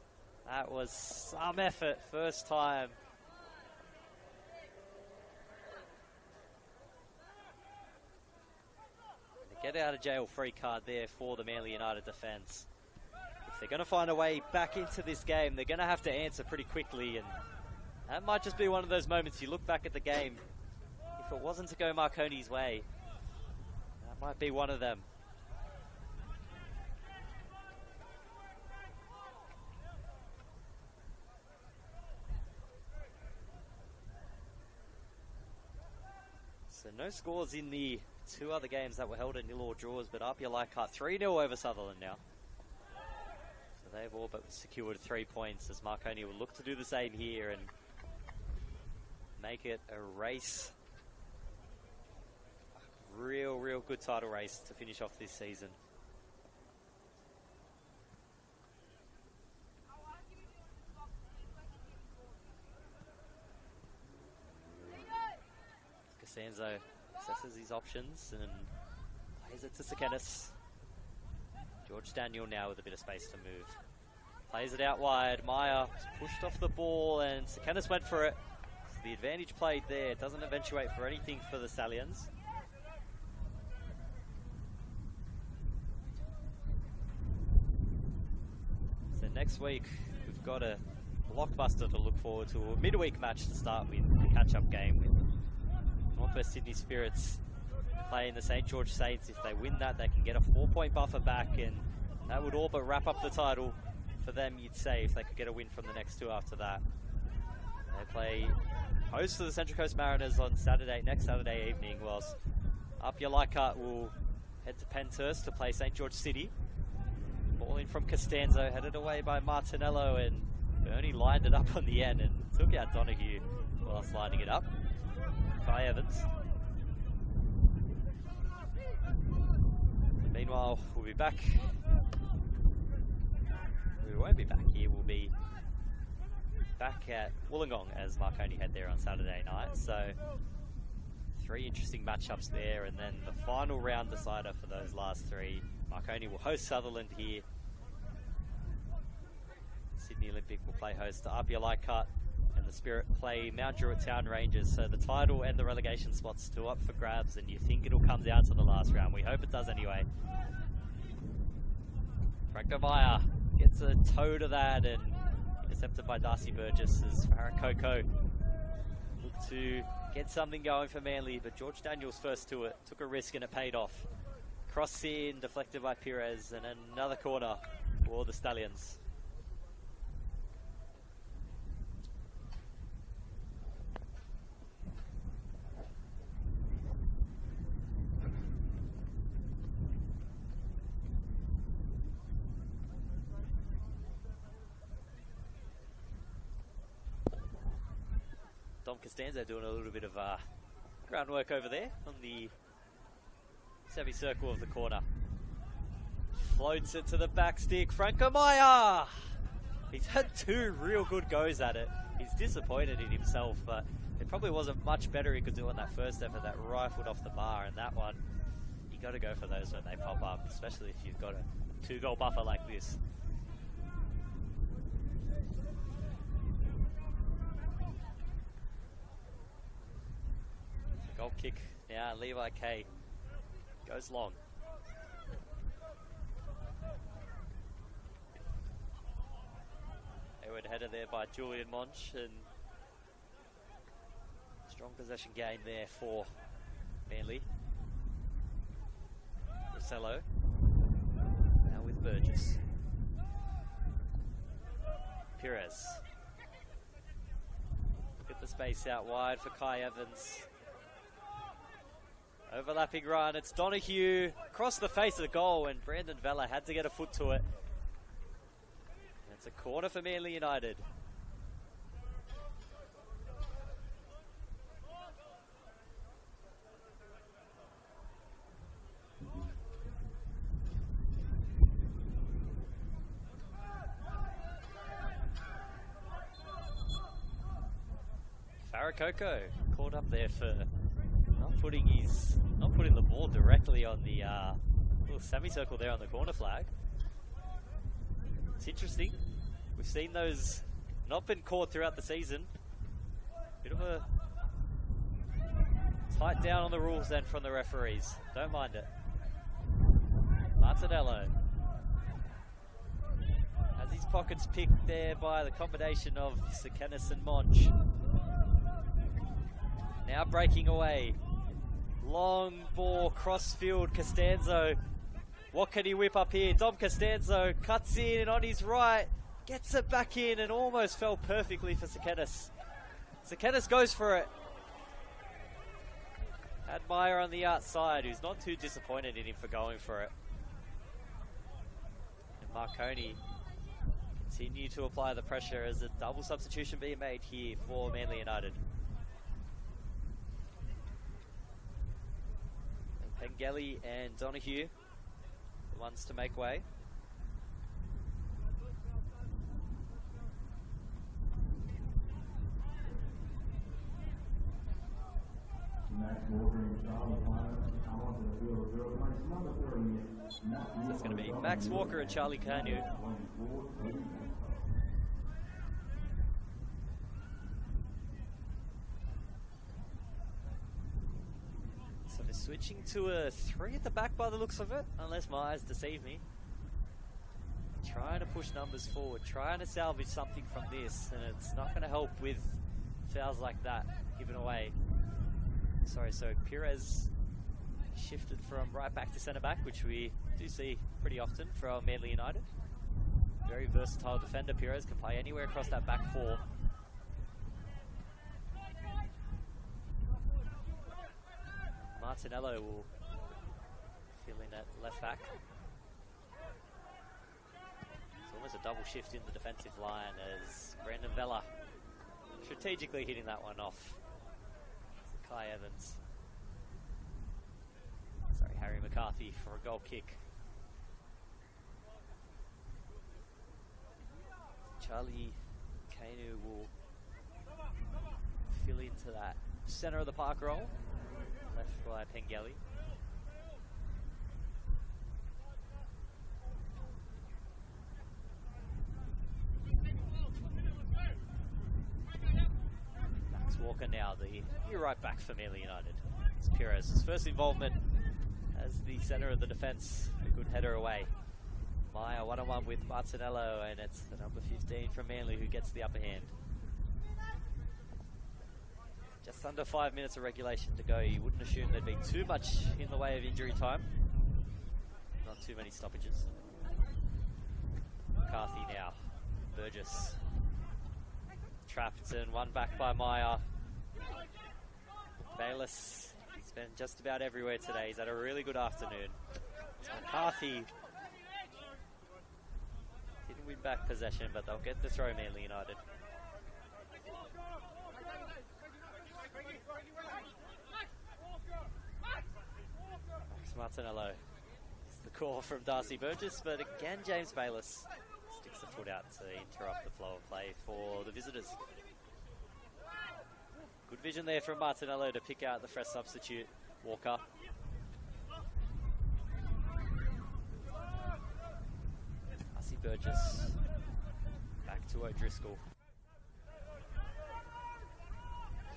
That was some effort, first time. Get out of jail free card there for the Manly United defence. If they're going to find a way back into this game, they're going to have to answer pretty quickly, and that might just be one of those moments you look back at the game. If it wasn't to go Marconi's way, that might be one of them. So no scores in the two other games that were held at nil or draws, but Apia Leichhardt 3-0 over Sutherland now. So they've all but secured 3 points, as Marconi will look to do the same here and make it a race. A real good title race to finish off this season. Costanzo assesses his options and plays it to Sakanis. George Daniel now with a bit of space to move. Plays it out wide. Meyer pushed off the ball and Sakanis went for it. So the advantage played there. Doesn't eventuate for anything for the Stallions. next week we've got a blockbuster to look forward to, a midweek match to start with, the catch-up game with Northwest Sydney Spirits playing the St George Saints. If they win that, they can get a 4-point buffer back, and that would all but wrap up the title for them, you'd say, if they could get a win from the next two after that. They play host to the Central Coast Mariners on next Saturday evening, whilst Apia Leichhardt will head to Penshurst to play St George City. Ball in from Costanzo, headed away by Martinello, and Bernie lined it up on the end and took out Donahue whilst lining it up. Kai Evans. Meanwhile, we'll be back. We won't be back here. We'll be back at Wollongong as Marconi had there on Saturday night. So 3 interesting matchups there, and then the final round decider for those last 3. Marconi will host Sutherland here. Sydney Olympic will play host to Apia Leichhardt, and the Spirit play Mount Druitt Town Rangers. So the title and the relegation spot's still up for grabs, and you think it'll come down to the last round. We hope it does anyway. Franco Meyer gets a toe to that, and intercepted by Darcy Burgess as Farah Coco looked to get something going for Manly, but George Daniels first to it, took a risk and it paid off. Cross in, deflected by Perez, and another corner for the Stallions. Dom Costanzo doing a little bit of groundwork over there on the semicircle of the corner. Floats it to the back stick. Franco Meyer! He's had 2 real good goes at it. He's disappointed in himself, but it probably wasn't much better he could do on that first effort that rifled off the bar, and that one, you got to go for those when they pop up, especially if you've got a 2-goal buffer like this. Goal kick now, Levi K goes long. Hayward header there by Julian Monch, and strong possession gain there for Manly. Rosello now with Burgess. Perez. Look at the space out wide for Kai Evans. Overlapping run, it's Donahue across the face of the goal, and Brandon Vella had to get a foot to it. It's a corner for Manly United. Farah Coco caught up there for not putting the ball directly on the little semicircle there on the corner flag. It's interesting. We've seen those not been caught throughout the season. Bit of a tight down on the rules then from the referees. Don't mind it. Martinello has his pockets picked there by the combination of Sekenis and Monch. Now breaking away. Long ball, crossfield, Costanzo. What can he whip up here? Dom Costanzo cuts in, and on his right, gets it back in, and almost fell perfectly for Sekenis. Sekenis goes for it. Had Meyer on the outside, who's not too disappointed in him for going for it. And Marconi continue to apply the pressure as a double substitution being made here for Manly United. Pengelly and Donahue, the ones to make way. So it's going to be Max Walker and Charlie Kanu. So they're switching to a 3 at the back by the looks of it, unless my eyes deceive me. trying to push numbers forward, trying to salvage something from this, and it's not going to help with fouls like that given away. Sorry, so Perez shifted from right back to centre back, which we do see pretty often from Manly United. Very versatile defender. Perez can play anywhere across that back four. Martinello will fill in at left back. It's almost a double shift in the defensive line as Brandon Vella strategically hitting that one off. Kai Evans. Sorry, Harry McCarthy for a goal kick. Charlie Kainu will fill into that centre of the park role, left by Pengelly. Max Walker now, the new right back for Manly United. It's Perez's first involvement as the centre of the defence. A good header away. Maya one-on-one with Martinello, and it's the number 15 from Manly who gets the upper hand. Just under 5 minutes of regulation to go. You wouldn't assume there'd be too much in the way of injury time. Not too many stoppages. McCarthy now. Burgess. Trapped and one back by Maya. Bayless, he's been just about everywhere today. He's had a really good afternoon. It's McCarthy. Didn't win back possession, but they'll get the throw, Manly United. Max Martinello. It's the call from Darcy Burgess, but again James Bayless sticks the foot out to interrupt the flow of play for the visitors. Good vision there from Martinello to pick out the fresh substitute, Walker. Darcy Burgess back to O'Driscoll.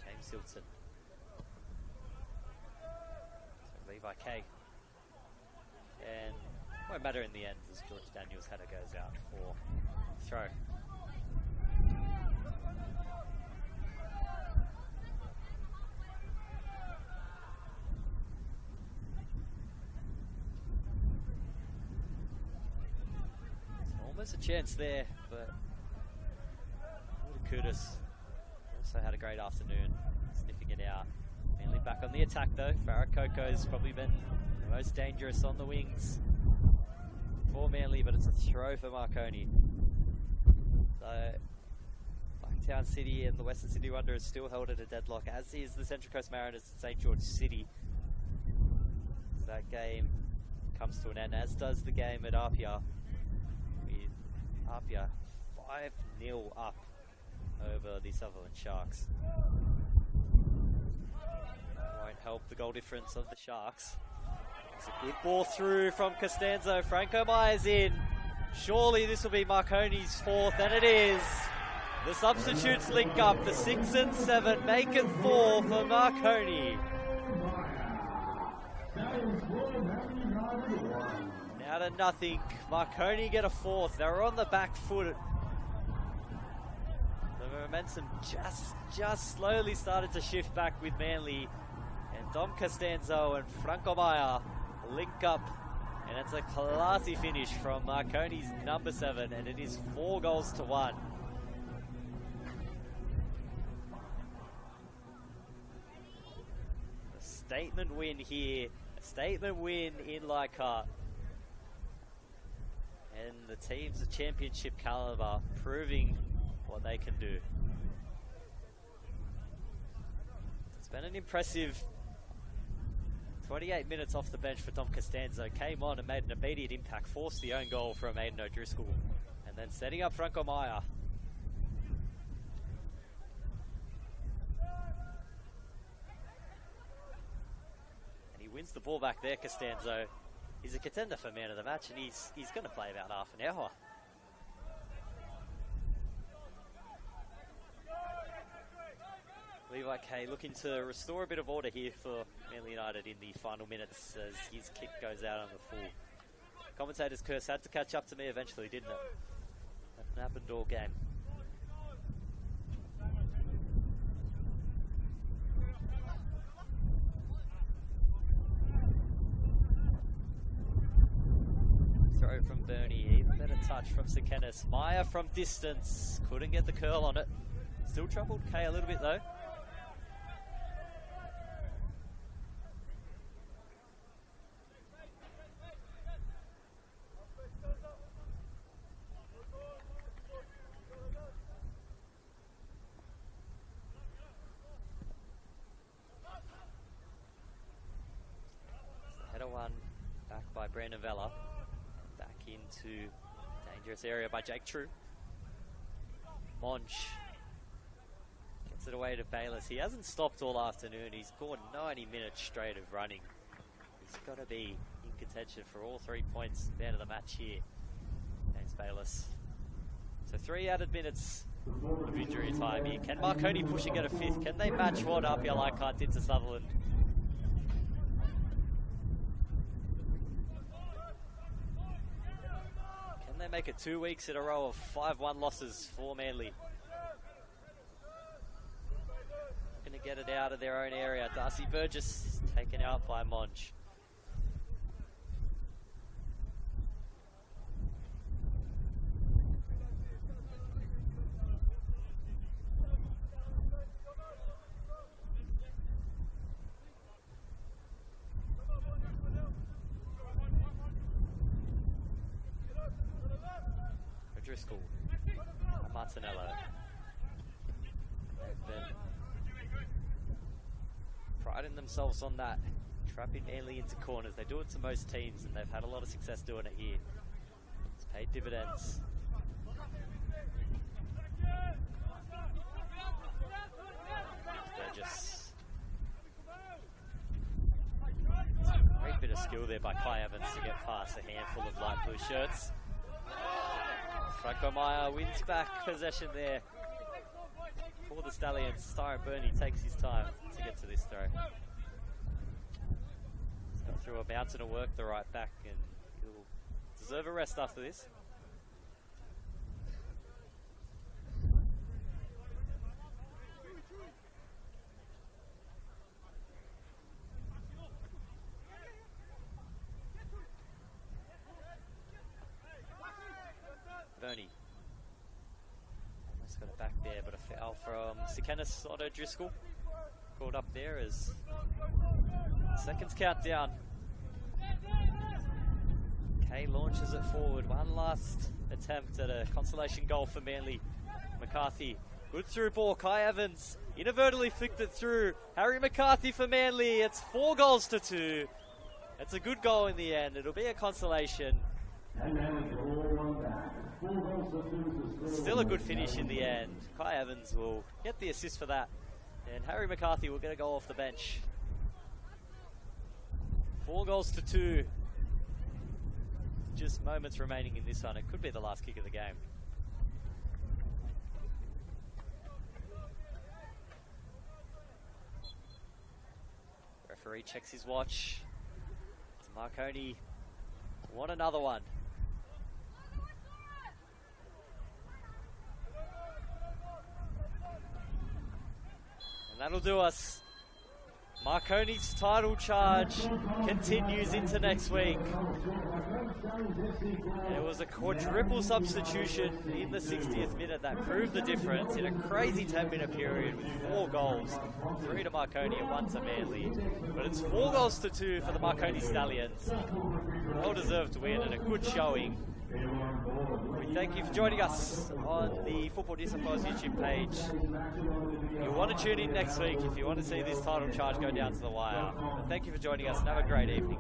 James Hilton. So Levi K. And won't matter in the end as George Daniels' header goes out for throw. Almost a chance there, but Kudus also had a great afternoon, sniffing it out. Manly back on the attack though. Farah Coco's probably been the most dangerous on the wings for Manly, but it's a throw for Marconi. So Blacktown City and the Western Sydney Wanderers still held at a deadlock, as is the Central Coast Mariners and St George City. So that game comes to an end, as does the game at Apia. Apia 5-0 up over the Sutherland Sharks. Won't help the goal difference of the Sharks. It's a good ball through from Costanzo. Franco Myers in. Surely this will be Marconi's fourth, and it is. The substitutes link up. The 6 and 7 make it 4 for Marconi. Now to nothing. Marconi get a fourth. They're on the back foot. The momentum just slowly started to shift back with Manly. And Dom Costanzo and Franco Maya link up. And it's a classy finish from Marconi's number 7. And it is 4-1. A statement win here. A statement win in Leichhardt. And the teams of championship caliber proving what they can do. It's been an impressive 28 minutes off the bench for Dom Costanzo. Came on and made an immediate impact, forced the own goal from Aiden O'Driscoll, and then setting up Franco Maya. And he wins the ball back there, Costanzo. He's a contender for man of the match, and he's going to play about half an hour. Levi K looking to restore a bit of order here for Manly United in the final minutes as his kick goes out on the full. Commentator's curse had to catch up to me eventually, didn't it? That happened all game. Throw from Bernie, even better touch from Sekenis. Meyer from distance, couldn't get the curl on it. Still troubled Kay a little bit though. Header one back by Brandon Vella. Back into dangerous area by Jake True. Monch gets it away to Bayless. He hasn't stopped all afternoon. He's gone 90 minutes straight of running. He's got to be in contention for all 3 points at the end of the match here against Bayless. So 3 added minutes of injury time here. Can Marconi push and get a 5th? Can they match what RPL Leichhardt did to Sutherland? Can they make it 2 weeks in a row of 5-1 losses for Manly? Going to get it out of their own area. Darcy Burgess taken out by Monch. Driscoll, Martinello. They've been priding themselves on that, trapping Manly into corners. They do it to most teams, and they've had a lot of success doing it here. It's paid dividends. Burgess. Great bit of skill there by Kai Evans to get past a handful of light blue shirts. Franco Meyer wins back possession there for the Stallions. Styron Burney takes his time to get to this throw. He's got through a mountain of work, the right back, and he'll deserve a rest after this. Bernie. Almost got it back there, but a foul from Sekenis on Driscoll. Caught up there as seconds count down. Kay launches it forward. One last attempt at a consolation goal for Manly. McCarthy. Good through ball. Kai Evans inadvertently flicked it through. Harry McCarthy for Manly. It's 4-2. It's a good goal in the end. It'll be a consolation. Still a good finish in the end. Kai Evans will get the assist for that, and Harry McCarthy will get a goal off the bench. 4-2. Just moments remaining in this one. It could be the last kick of the game. Referee checks his watch. It's Marconi. Want another one. And that'll do us. Marconi's title charge continues into next week. There was a quadruple substitution in the 60th minute that proved the difference in a crazy 10-minute period with 4 goals. 3 to Marconi and 1 to Manly. But it's 4-2 for the Marconi Stallions. Well-deserved win and a good showing. We thank you for joining us on the Football New South Wales YouTube page. You'll want to tune in next week if you want to see this title charge go down to the wire. But thank you for joining us and have a great evening.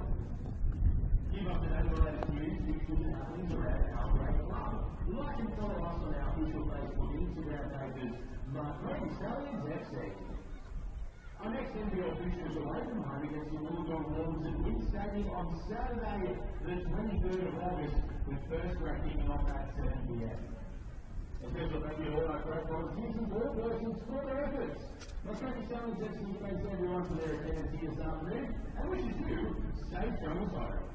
Our next NPL fixture is away from home against the Wollongong Wolves at Wick Stadium on Saturday, the 23rd of August, with first grade kicking off at 7 p.m. A special thank you to all our great politicians, all persons for their efforts. Marconi Stallions FC thanks everyone for their attendance here this afternoon and wishes you safe travels home.